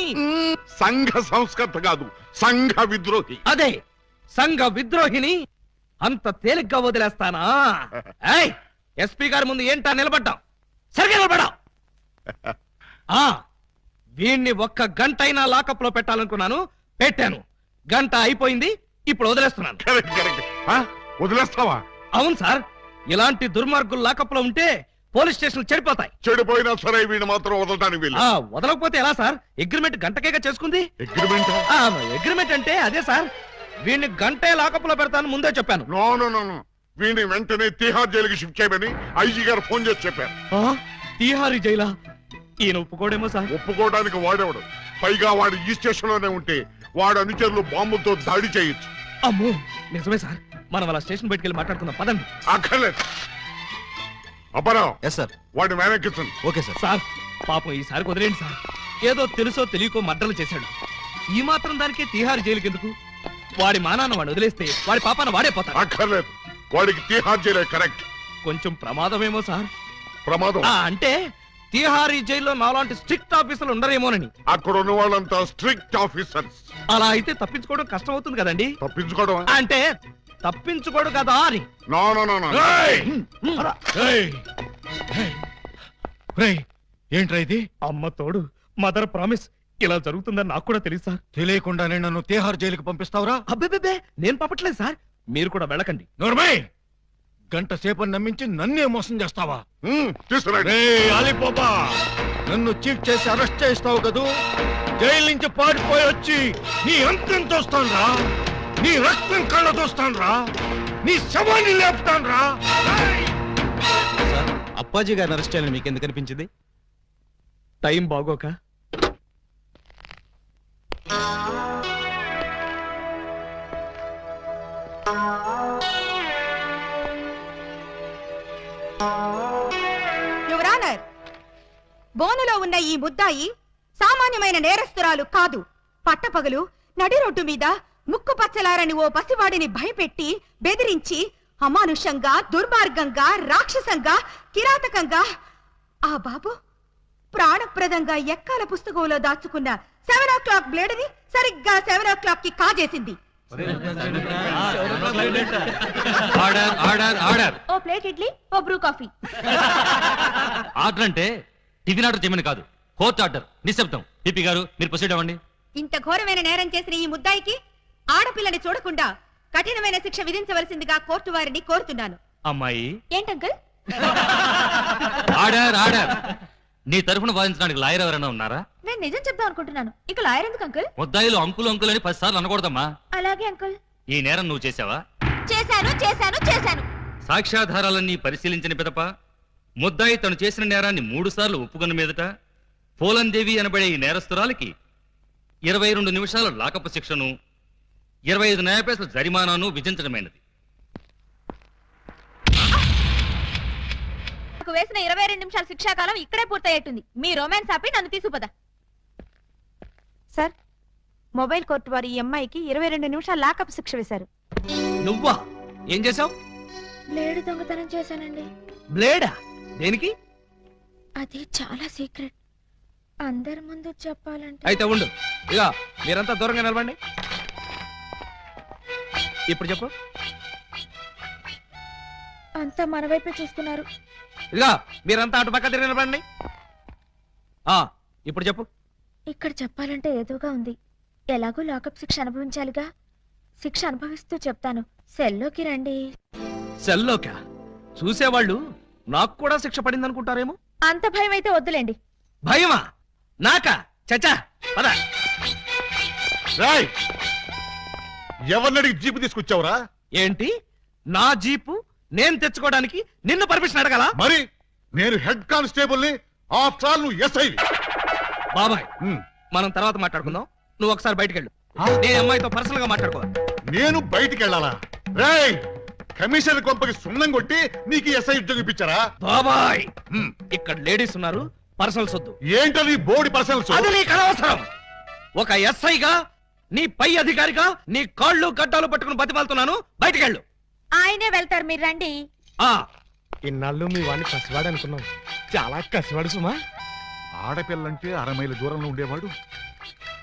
సంఘ సంస్కర్త కాదు, సంఘ విద్రోహి. అదే సంఘ విద్రోహిని అంత తేలిగ్గా వదిలేస్తానా? ఎస్పీ గారి ముందు ఏంటా నిలబడ్డాం? సరిగ్గా నిలబడ్డాం. వీణ్ణి ఒక్క గంట అయినా లాకప్ లో పెట్టాలనుకున్నాను, పెట్టాను. గంట అయిపోయింది, ఇప్పుడు వదిలేస్తున్నాను. వదిలేస్తావా? అవును సార్, ఇలాంటి దుర్మార్గులు లాకప్ లో ఉంటే పోలీస్ స్టేషన్ చెడిపోతాయి. చెడిపోయినా సరే వీడిని మాత్రం వదలడానికి వీలు. వదలకపోతే ఎలా సార్? అగ్రిమెంట్ గంటకేగా చేసుకుంది. అగ్రిమెంట్ అంటే అదే సార్, వీడిని గంటే లాకప్ లో పెడతాను ముందే చెప్పాను. నో, వీడిని వెంటనే తిహార్ జైలుకి షిఫ్ట్ చేయమని ఐజీ గారు ఫోన్ చేసి చెప్పారు. తిహారీ జైలా? ఈయన ఒప్పుకోడేమో సార్. ఒప్పుకోవడానికి వాడేవాడు. పైగా వాడు ఈ స్టేషన్ లోనే ఉంటే వాడు అనుచరులు బాంబులతో దాడి చేయొచ్చు. అమ్మో, నిజమే సార్. మనం అలా స్టేషన్ బయటికి వెళ్ళి మాట్లాడుకుందాం పదండి. అక్కర్లేదు. అపరావు, వాడిని వెనక్కించండి. Okay sir. సార్, పాపం ఈసారి వదిలేండి సార్. ఏదో తెలుసో తెలియకో మర్డర్లు చేశాడు. ఈ మాత్రం దానికే తిహార్ జైలుకి ఎందుకు? వాడి మానాన్ని వాడు వదిలేస్తే వాడి పాపాన వాడే పోతాడు. అక్కర్లేదు, వాడికి తిహార్ జైలే కరెక్ట్. కొంచెం ప్రమాదమేమో సార్. ప్రమాదం అంటే తిహారీ జైల్లో నాలాంటి స్ట్రిక్ట్ ఆఫీసర్లు ఉండరేమోనని. అక్కడ ఉన్న వాళ్ళంతా స్ట్రిక్ట్ ఆఫీసర్స్. అలా అయితే తప్పించుకోవడం కష్టం అవుతుంది కదండి. తప్పించుకోవడం అంటే తప్పించుకోడు కదా అని. ఏంట్రా ఇది? అమ్మ తోడు, మదర్ ప్రామిస్. ఇలా జరుగుతుందని నాకు కూడా తెలుసు సార్. తెలియకుండానే నన్ను తిహార్ జైలుకి పంపిస్తావురా? అబ్బే, నేను పంపట్లేదు సార్. మీరు కూడా వెళ్ళకండి. నోర్మై, గంట సేపు నమ్మించి నన్నే మోసం చేస్తావా? అలీబాబా, నన్ను చీట్ చేసి అరెస్ట్ చేస్తావు కదూ? జైలు నుంచి పారిపోయి వచ్చి నీ అంతం చూస్తానురా, నీ రక్తం కళ్ళ చూస్తానురా, నీ శవాన్ని లేపుతానురా. అప్పాజీ గారిని అరెస్ట్ చేయాలని మీకు ఎందుకు అనిపించింది? టైం బాగోక. యువర్ ఆనర్, బోనులో ఉన్న ఈ ముద్దాయి సామాన్యమైన నేరస్తురాలు కాదు. పట్టపగలు నడి రోడ్డు మీద ముక్కు పచ్చలారని ఓ పసివాడిని భయపెట్టి బెదిరించి అమానుషంగా, దుర్మార్గంగా, రాక్షసంగా, కిరాతకంగా ఆ బాబు ప్రాణప్రదంగా ఎక్కాల పుస్తకంలో దాచుకున్న 7 o'clock బ్లేడ్ ని సరిగ్గా 7 o'clock కి కాజేసింది. ఓ ప్లేట్ ఇడ్లీ, ఓ బ్రూ కాఫీ. ఆర్డర్ అంటే టిఫిన్ ఆర్డర్ చేయమని కాదు, కోర్టు ఆర్డర్. నిశ్శబ్దం. పిపి గారు, మీరు ప్రొసీడ్ అవ్వండి. ఇంత ఘోరమైన నేరం చేసిన ఈ ముద్దాయికి ఆడపిల్లని చూడకుండా కఠినమైన శిక్ష విధించవలసిందిగా కోర్టు వారిని కోరుతున్నాను. అమ్మాయి ఏంటంకల్? Order, order. నీ తరఫున వాదించడానికి లాయర్ ఎవరైనా ఉన్నారా? నేను నిజం చెప్దాం అనుకుంటున్నాను. ఇక లాయర్ ఎందుకు అంకుల్? ముద్దాయిలు అంకులు అంకులు అని 10 సార్లు అనకూడదమ్మా. అలాగే అంకుల్. ఈ నేరం నువ్వు చేసావా? చేశాను. సాక్ష్యాధారాలన్నీ పరిశీలించిన పిదప ముద్దాయి తను చేసిన నేరాన్ని 3 సార్లు ఒప్పుకున్న మీదట పూలందేవి అనబడే ఈ నేరస్తురాలికి 22 నిమిషాల లాకపు శిక్షను, 25 న్యాయపైసల జరిమానాను విధించడమైనది. నాకు వేసిన 22 నిమిషాల శిక్షాకాలం ఇక్కడే పూర్తయ్యేట్టుంది. మీ రొమాన్స్ ఆపి నన్ను తీసుకుపద. సార్, మొబైల్ కోర్టు వారు ఈ అమ్మాయికి 22 నిమిషాలు లాకప్ శిక్ష వేశారు. నువ్వా? ఏం చేసావు? బ్లేడ్ దొంగతనం చేశానండి. బ్లేడా? దేనికి? అది చాలా సీక్రెట్, అందరి ముందు చెప్పాలంటే. అయితే ఉండు, ఇక మీరంతా దూరంగా నిలబండి. ఇప్పుడు చెప్పు. అంతా మన వైపే చూస్తున్నారు. ఇదిగా మీరంతా అటు పక్క తిరిగి నిలబడండి. ఇప్పుడు చెప్పు. ఇక్కడ చెప్పాలంటే ఏదోగా ఉంది. ఎలాగో లాకప్ శిక్ష అనుభవించాలిగా. శిక్ష అనుభవిస్తూ చెప్తాను. సెల్లోకి రండి. సెల్లోకా? చూసేవాళ్ళు నాకు కూడా శిక్ష పడింది అనుకుంటారేమో. అంత భయం అయితే వద్దులేండి. భయమా? నాకా? చచ్చా పద. ఎవరిని అడిగి జీపు తీసుకొచ్చావురా? ఏంటి నా జీపు నేను తెచ్చుకోవడానికి నిన్ను పర్మిషన్ అడగాల? మరి నేను హెడ్ కానిస్టేబుల్ ని, ఆఫ్టర్ ఆల్ నువ్వు ఎస్ఐ. బాబాయ్ మనం తర్వాత మాట్లాడుకుందాం. నువ్వు ఒకసారి బయటికి వెళ్ళు. నేను అమ్మాయితో పర్సనల్ గా మాట్లాడుకో. నేను బయటికి వెళ్ళాలా? రేయ్, కమిషనర్ కొంపకి సున్నం కొట్టి నీకు ఎస్ఐ ఉద్యోగం ఇప్పించారా? బాబాయ్ ఇక్కడ లేడీస్ ఉన్నారు, పర్సనల్స్ వద్దు. ఏంటది బోడి పర్సనల్స్? అది నీకు అనవసరం. ఒక ఎస్ఐగా నీ పై అధికారిగా నీ కాళ్ళు గడ్డాలు పట్టుకుని బతిమాలుతున్నాను. బయటికి వెళ్ళు. ఆయనే వెళ్తారు, మీరు రండి. ఇన్నాళ్ళు మీ వాడిని కసివాడు అనుకున్నాం. చాలా కసివాడు సుమా. ఆడపిల్లంటే 6 మైళ్ళ దూరంలో ఉండేవాడు,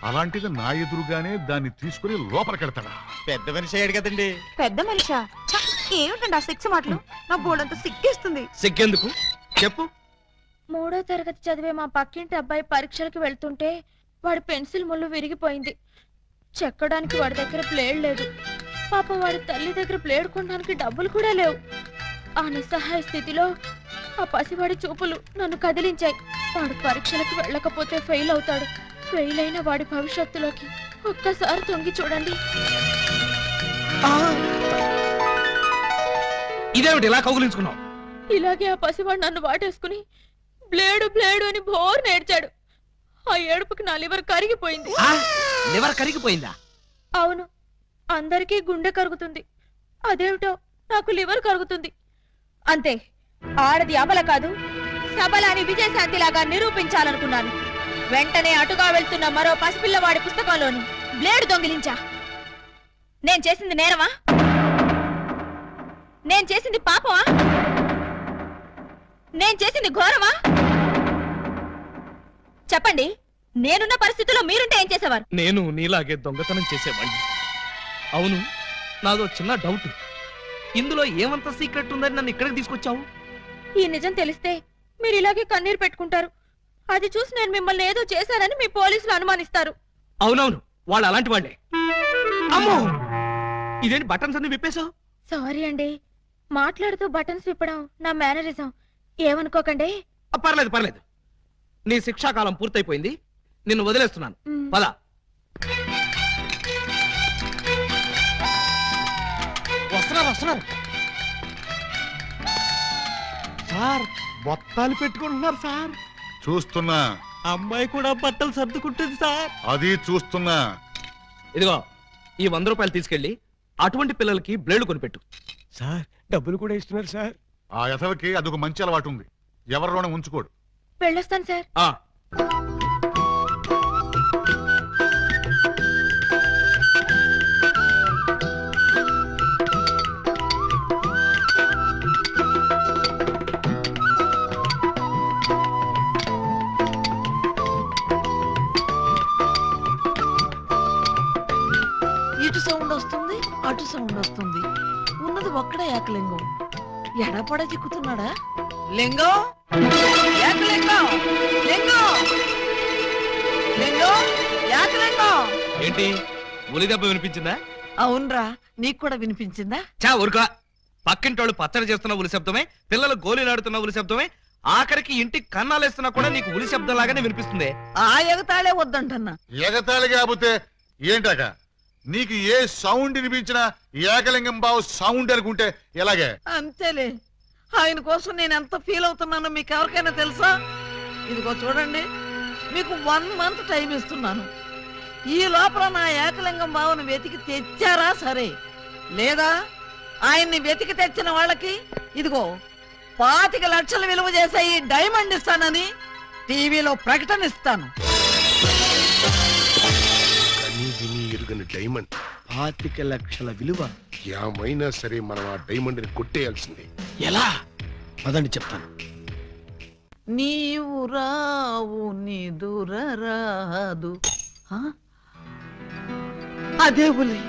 అలాంటిది నా ఎదురుగానే దాన్ని తీసుకుని లోపలికెడతాడా? పెద్ద మనిషి అయ్యాడు కదండి. పెద్ద మనిషా? ఏమిటండి ఆ శిక్ష మాటలు? నా బోర్డంతా సిగ్గేస్తుంది. సిగ్గెందుకు చెప్పు. 3వ తరగతి చదివే మా పక్కింటి అబ్బాయి పరీక్షలకు వెళ్తుంటే వాడి పెన్సిల్ ముళ్ళు విరిగిపోయింది. చెక్కడానికి వాడి దగ్గర ప్లేడ్ లేదు. పాప వాడి తల్లి దగ్గర ప్లేడ్ కొనడానికి డబ్బులు కూడా లేవు. ఆ నిస్సహాయ స్థితిలో ఆ పసివాడి చూపులు నన్ను కదిలించాయి. వాడు పరీక్షలకు వెళ్ళకపోతే ఫెయిల్ అవుతాడు. ఫెయిల్ అయిన వాడి భవిష్యత్తులోకి ఒక్కసారి తొంగి చూడండి. ఇదేమిటి ఇలా కౌగులించుకున్నావు? ఇలాగే ఆ పసివాడు నన్ను వాటేసుకుని బ్లేడు బ్లేడు అని బోర్ నేర్చాడు. ఆ ఏడుపుకి నా లివర్ కరిగిపోయింది. లివర్ కరిగిపోయిందా? అవును, అందరికీ గుండె కరుగుతుంది. అదేమిటో నాకు లివర్ కరుగుతుంది. అంతే, ఆడది అబల కాదు, సబల అని విజయశాంతిలాగా నిరూపించాలనుకున్నాను. వెంటనే అటుగా వెళ్తున్న మరో పసిపిల్లవాడి పుస్తకంలోని బ్లేడు దొంగిలించా. నేను చేసింది నేరమా? నేను చేసింది పాపమా? నేను చేసింది ఘోరమా? చెప్పండి, నేనున్న పరిస్థితుల్లో మీరుంటే ఏం చేసేవారు? నేను నీలాగే దొంగతనం చేసేవాడిని. అవును, నాదో చిన్న డౌట్. ఇందులో ఏమంత సీక్రెట్ ఉందని నన్ను ఇక్కడికి తీసుకొచ్చావు? ఈ నిజం తెలిస్తే మీరు ఇలాగే కన్నీరు పెట్టుకుంటారు. అది చూసి నేను మిమ్మల్ని ఏదో చేశానని మీ పోలీసులు అనుమానిస్తారు. అవునవును, వాళ్ళు అలాంటి వాళ్ళే. అమ్మో, ఇదేంటి బటన్స్ అన్ని విప్పేశావు? సారీ అండి, మాట్లాడుతూ బటన్స్ విప్పడం నా మేనరిజం. ఏమనుకోకండి. పర్లేదు పర్లేదు. నీ శిక్షాకాలం పూర్తయిపోయింది, నిన్ను వదిలేస్తున్నాను. పద. వస్తున్నారు. సార్, బొత్తాలు పెట్టుకుంటున్నారు సార్. చూస్తున్నా. అమ్మాయి కూడా బట్టలు సర్దుకుంటుంది సార్. అది చూస్తున్నా. ఇదిగో ఈ 100 రూపాయలు తీసుకెళ్లి అటువంటి పిల్లలకి బ్లేడ్లు కొనిపెట్టు. సార్, డబ్బులు కూడా ఇస్తున్నారు సార్. ఆ యథవకి అదొక మంచి అలవాటు ఉంది, ఎవరిలోనే ఉంచుకోడు. వెళ్ళొస్తాను సార్. ఇటు సౌండ్ వస్తుంది, అటు సౌండ్ వస్తుంది. ఉన్నది ఒక్కడే ఏకలింగం. ఎడపడ చిక్కుతున్నాడా? లింగం, ఏకలింగం, లింగం, లింగం, ఏకలింగం. ఏంటి, ఉలి దెబ్బ వినిపించిందా? అవునరా, నీకు కూడా వినిపించిందా? చా ఊరుకా. పక్కింటోళ్ళు పచ్చడి చేస్తున్న ఉలి శబ్దమే, పిల్లలు గోలీలాడుతున్న ఉలి శబ్దమే, ఆఖరికి ఇంటికి కన్నాలేస్తున్నా కూడా నీకు ఉలి శబ్దం లాగానే వినిపిస్తుంది. ఆ ఎగతాళే వద్దంటన్నా. ఎగతాళి కాకపోతే ఏంటాక? నీకు ఏ సౌండ్ వినిపించినా ఏకలింగం బావు సౌండ్ అనుకుంటే ఎలాగే? అంతేలే, ఆయన కోసం నేను ఎంత ఫీల్ అవుతున్నానో మీకు ఎవరికైనా తెలుసా? ఇదిగో చూడండి, మీకు 1 మంత్ టైం ఇస్తున్నాను. ఈ లోపల నా ఏకలింగం బావును వెతికి తెచ్చారా సరే, లేదా ఆయన్ని వెతికి తెచ్చిన వాళ్ళకి ఇదిగో 25 లక్షలు విలువ చేసే ఈ డైమండ్ ఇస్తానని టీవీలో ప్రకటన ఇస్తాను. డైమండ్ 25 లక్షల విలువ. ఏమైనా సరే మనం ఆ డైమండ్ ని కొట్టేయాల్సిందే. ఎలా? అదండి చెప్తాను. నీవు రావు నిదురరాదు. అదే ఉలి,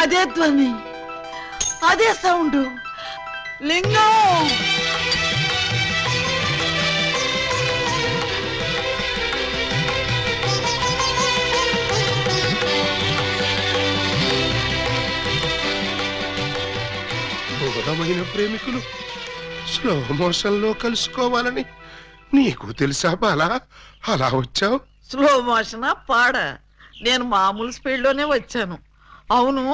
అదే ధ్వని, అదే సౌండ్. లింగం దూరమైన ప్రేమికులు స్లో మోషన్ లో కలుసుకోవాలని నీకు తెలుసా బాలా? అలా వచ్చావు. స్లో మోషనా పాడా? నేను మామూలు స్పీడ్ లోనే వచ్చాను. అవును,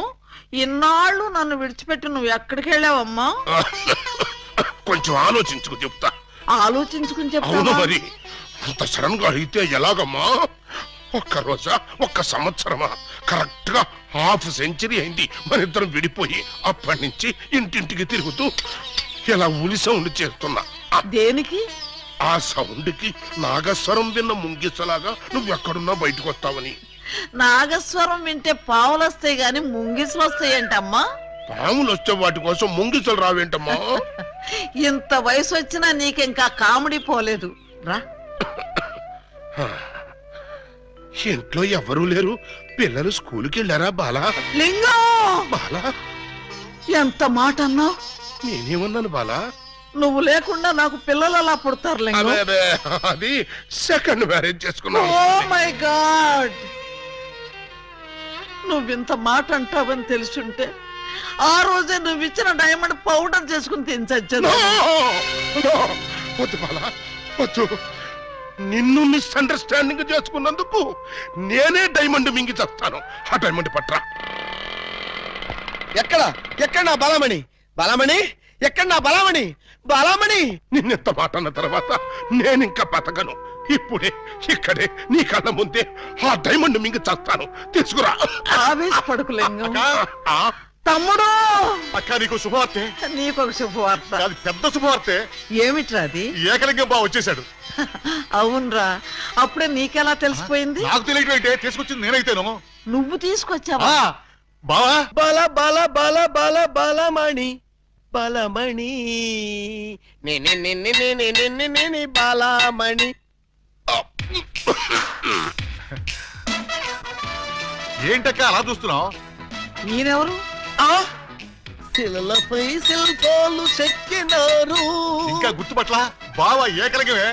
ఇన్నాళ్ళు నన్ను విడిచిపెట్టి నువ్వు ఎక్కడికి వెళ్ళావమ్మా? కొంచెం ఆలోచించుకు చెప్తా. ఆలోచించుకుని అవును చెప్తావా? మరి అంత సడన్ గా అయితే ఎలాగమ్మా? ఒక్క రోజా, ఒక్క సంవత్సరమా? కరెక్ట్ గా హాఫ్ సెంచరీ అయింది మన ఇద్దరం విడిపోయి. అప్పటి నుంచి ఇంటింటికి తిరుగుతూ ఇలా ఉలి సౌండ్ చేస్తున్నా. దేనికి? ఆ సౌండ్ కి నాగస్వరం విన్న ముంగిసలాగా నువ్వెక్కడున్నా బయటకు వస్తావని. నాగస్వరం వింటే పావులు వస్తాయి గాని ముంగిసులు వస్తాయంటమ్మా. పాములు వచ్చే వాటి కోసం ముంగిసలు రావేంటమ్మా? ఇంత వయసు వచ్చినా నీకింకా కామెడీ పోలేదు రా. ఇంట్లో ఎవరూ లేరు. పిల్లలు స్కూల్కి వెళ్ళారా బాలా? లింగం! బాలా, ఎంత మాట అన్నావు? నేనేమన్నాను బాలా? నువ్వు లేకుండా నాకు పిల్లలు అలా పుడతారు లింగం. అదే అదే, అది సెకండ్ మ్యారేజ్ చేసుకున్నాను. Oh my god! నువ్వింత మాట అంటావని తెలుసుంటే ఆ రోజే నువ్వు ఇచ్చిన డైమండ్ పౌడర్ చేసుకుని తినచచ్చాను. వద్దు బాలా, వద్దు. నిన్ను మిస్అండర్స్టాండింగ్ చేసుకున్నందుకు నేనే డైమండ్ మింగి చేస్తాను. ఆ డైమండ్ పట్రా. ఎక్కడ ఎక్కడ నా బలమణి? బలమణి ఎక్కడ నా బలమణి? బలమణి! నిన్నెంత మాట అన్న తర్వాత నేనింకా బతకను. ఇప్పుడే ఇక్కడే నీ కళ్ళ ముందే ఆ డైమండ్ మింగి చేస్తాను. తీసుకురా. ఆవేశపడకు లింగం. తమ్ముడు! అక్క నీకు శుభవార్తె. నీకొక శుభవార్త. అది పెద్ద శుభవార్తె. ఏమిట్రా అది? ఏకలింగం బావ వచ్చేసాడు. అవునరా, అప్పుడే నీకెలా తెలిసిపోయింది? నాకు తెలియటంటే తీసుకొచ్చింది నేనైతేను. నువ్వు తీసుకొచ్చావా? బావా బల బల బల బల బలమణి బలమణి బలమణి. ఏంటక్క అలా చూస్తున్నావు? ఈయనెవరు? శిలలపై శిల్పాలు చెక్కినారు. ఇంకా గుర్తుపట్ల బావ ఏకలింగమే.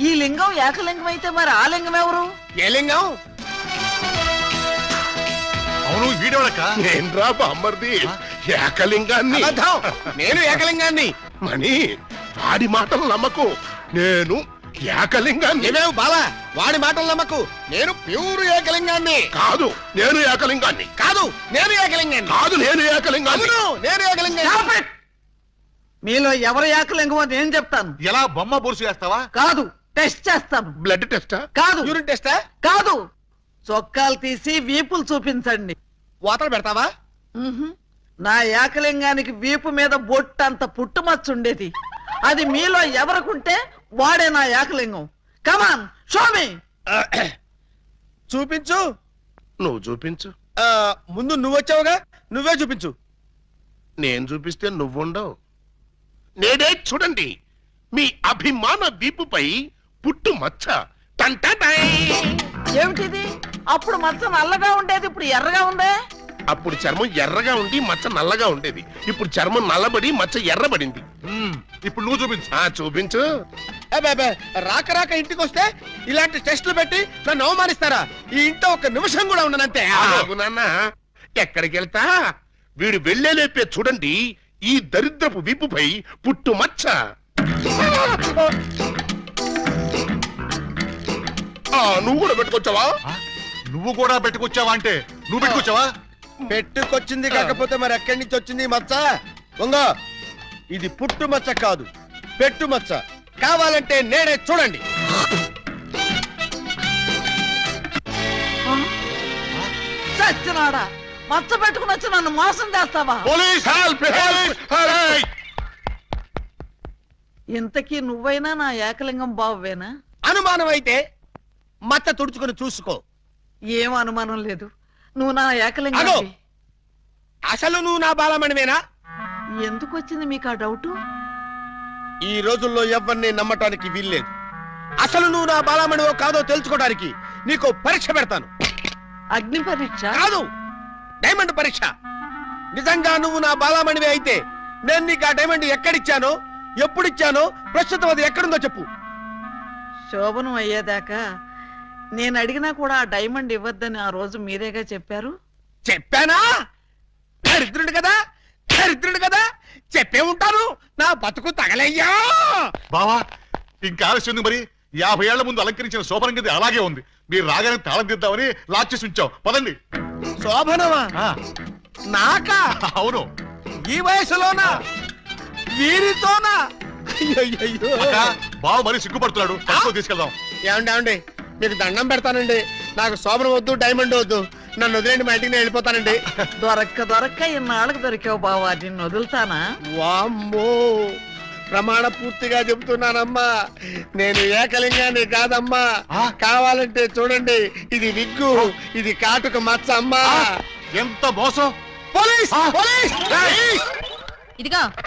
ఈ లింగం ఏకలింగం అయితే మరి ఆ లింగం ఎవరు? ఏ లింగం? అవును, వీడెవడక్క? నేనురా బామ్మర్ది, ఏకలింగాన్ని. నేను ఏకలింగాన్ని. మణి, వాడి మాటలు నమ్మకు. నేను ఏకలింగాన్ని. ఏమేవు బాలా, వాడి మాటలు నమ్మకు. నేను ప్యూర్ ఏకలింగాన్ని. కాదు, నేను ఏకలింగాన్ని. కాదు, నేను ఏకలింగాన్ని. కాదు, నేను ఏకలింగాన్ని. నేను ఏకలింగాన్ని. మీలో ఎవరు ఏకలింగమో నేను చెప్తాను. ఎలా బొమ్మ బొరుసు చేస్తావా? కాదు, టెస్ట్ చేస్తాను. బ్లడ్ టెస్టా? కాదు. యూరిన్ టెస్టా? కాదు. చొక్కాలు తీసి వీపులు చూపించండి. వాతలు పెడతావా? నా ఏకలింగానికి వీపు మీద బొట్టంత పుట్టుమచ్చ ఉండేది. అది మీలో ఎవరికుంటే వాడే నా ఏకలింగం. కమాన్, షో మీ. చూపించు. నువ్వు చూపించు. ముందు నువ్వు వచ్చావుగా, నువ్వే చూపించు. నేను చూపిస్తే నువ్వుండవు. నేనే చూడండి, మీ అభిమాన వీపుపై పుట్టు మచ్చ. టంటటై. ఏమిటిది? అప్పుడు మచ్చ నల్లగా ఉండేది, ఇప్పుడు ఎర్రగా ఉందే. అప్పుడు చర్మం ఎర్రగా ఉండి మచ్చ నల్లగా ఉండేది. ఇప్పుడు చర్మం నల్లబడి మచ్చ ఎర్రబడింది. ఇప్పుడు నువ్వు చూపించు. చూపించు. రాక రాక ఇంటికి వస్తే ఇలాంటి టెస్టులు పెట్టి నన్ను అవమానిస్తారా? ఈ ఇంట్లో ఒక నిమిషం కూడా ఉండనంతే. నాన్న, ఎక్కడికి వెళ్తా? వీడు వెళ్ళేలేపే చూడండి ఈ దరిద్రపు వీపుపై పుట్టు మచ్చ. నువ్వు కూడా పెట్టుకొచ్చావా? నువ్వు కూడా పెట్టుకొచ్చావా అంటే నువ్వు పెట్టుకొచ్చావా? పెట్టుకొచ్చింది కాకపోతే మరి ఎక్కడి నుంచి వచ్చింది మచ్చ? వంగ, ఇది పుట్టు మచ్చ కాదు, పెట్టు మచ్చ. కావాలంటే నేనే చూడండి. చచ్చినాడా, మచ్చ పెట్టుకుని వచ్చి నన్ను మోసం చేస్తావా? Police help! ఇంతకీ నువ్వైనా నా ఏకలింగం బావేనా? అనుమానం అయితే మచ్చ తుడుచుకుని చూసుకో. ఏం అనుమానం లేదు, నువ్వు నా ఏకలింగం. అసలు నువ్వు నా బాలమణివేనా? ఎందుకు వచ్చింది మీకు ఆ డౌట్? ఈ రోజుల్లో ఎవరిని నమ్మటానికి వీల్లేదు. అసలు నువ్వు నా బాలమణివో కాదో తెలుసుకోవడానికి నీకు పరీక్ష పెడతాను. అగ్ని పరీక్ష? కాదు, డైమండ్ పరీక్ష. నిజంగా నువ్వు నా బాలామణివి అయితే నేను నీకు ఆ డైమండ్ ఎక్కడిచ్చానో ఎప్పుడిచ్చానో ప్రస్తుతం అది ఎక్కడుందో చెప్పు. శోభనం అయ్యేదాకా నేను అడిగినా కూడా ఆ డైమండ్ ఇవ్వద్దని ఆ రోజు మీరేగా చెప్పారు. చెప్పానా? దరిద్రుడు కదా, దరిద్రుడు కదా, చెప్పే ఉంటాను. నా బతుకు తగలయ్యా. బావా ఇంకా ఆలస్యం మరి 50 ఏళ్ల ముందు అలంకరించిన శోభనం గది అలాగే ఉంది. మీరు రాగానే తాళం తీద్దామని లాక్ చేసి ఉంచాం. పదండి. శోభనమా? నాకా? అవును. ఈ వయసులోనా? వీరితోనా? అయ్యయ్యో. బావ మరి సిగ్గుపడుతున్నాడు. తీసుకెళ్దాం. ఏమండి మీకు దండం పెడతానండి. నాకు శోభనం వద్దు, డైమండ్ వద్దు. నన్ను వదిలేండి, మా ఇంటికి నేను వెళ్ళిపోతానండి. దొరక్క ఇన్నాళ్ళకి దొరికావు బావా, నిన్ను వదులుతానా? వామ్మో, ప్రమాణ పూర్తిగా చెబుతున్నానమ్మా, నేను ఏకలింగాన్ని కాదమ్మా. కావాలంటే చూడండి, ఇది విగ్గు, ఇది కాటుక మచ్చ అమ్మా. ఎంత మోసం! పోలీస్! పోలీస్! ఇదిగో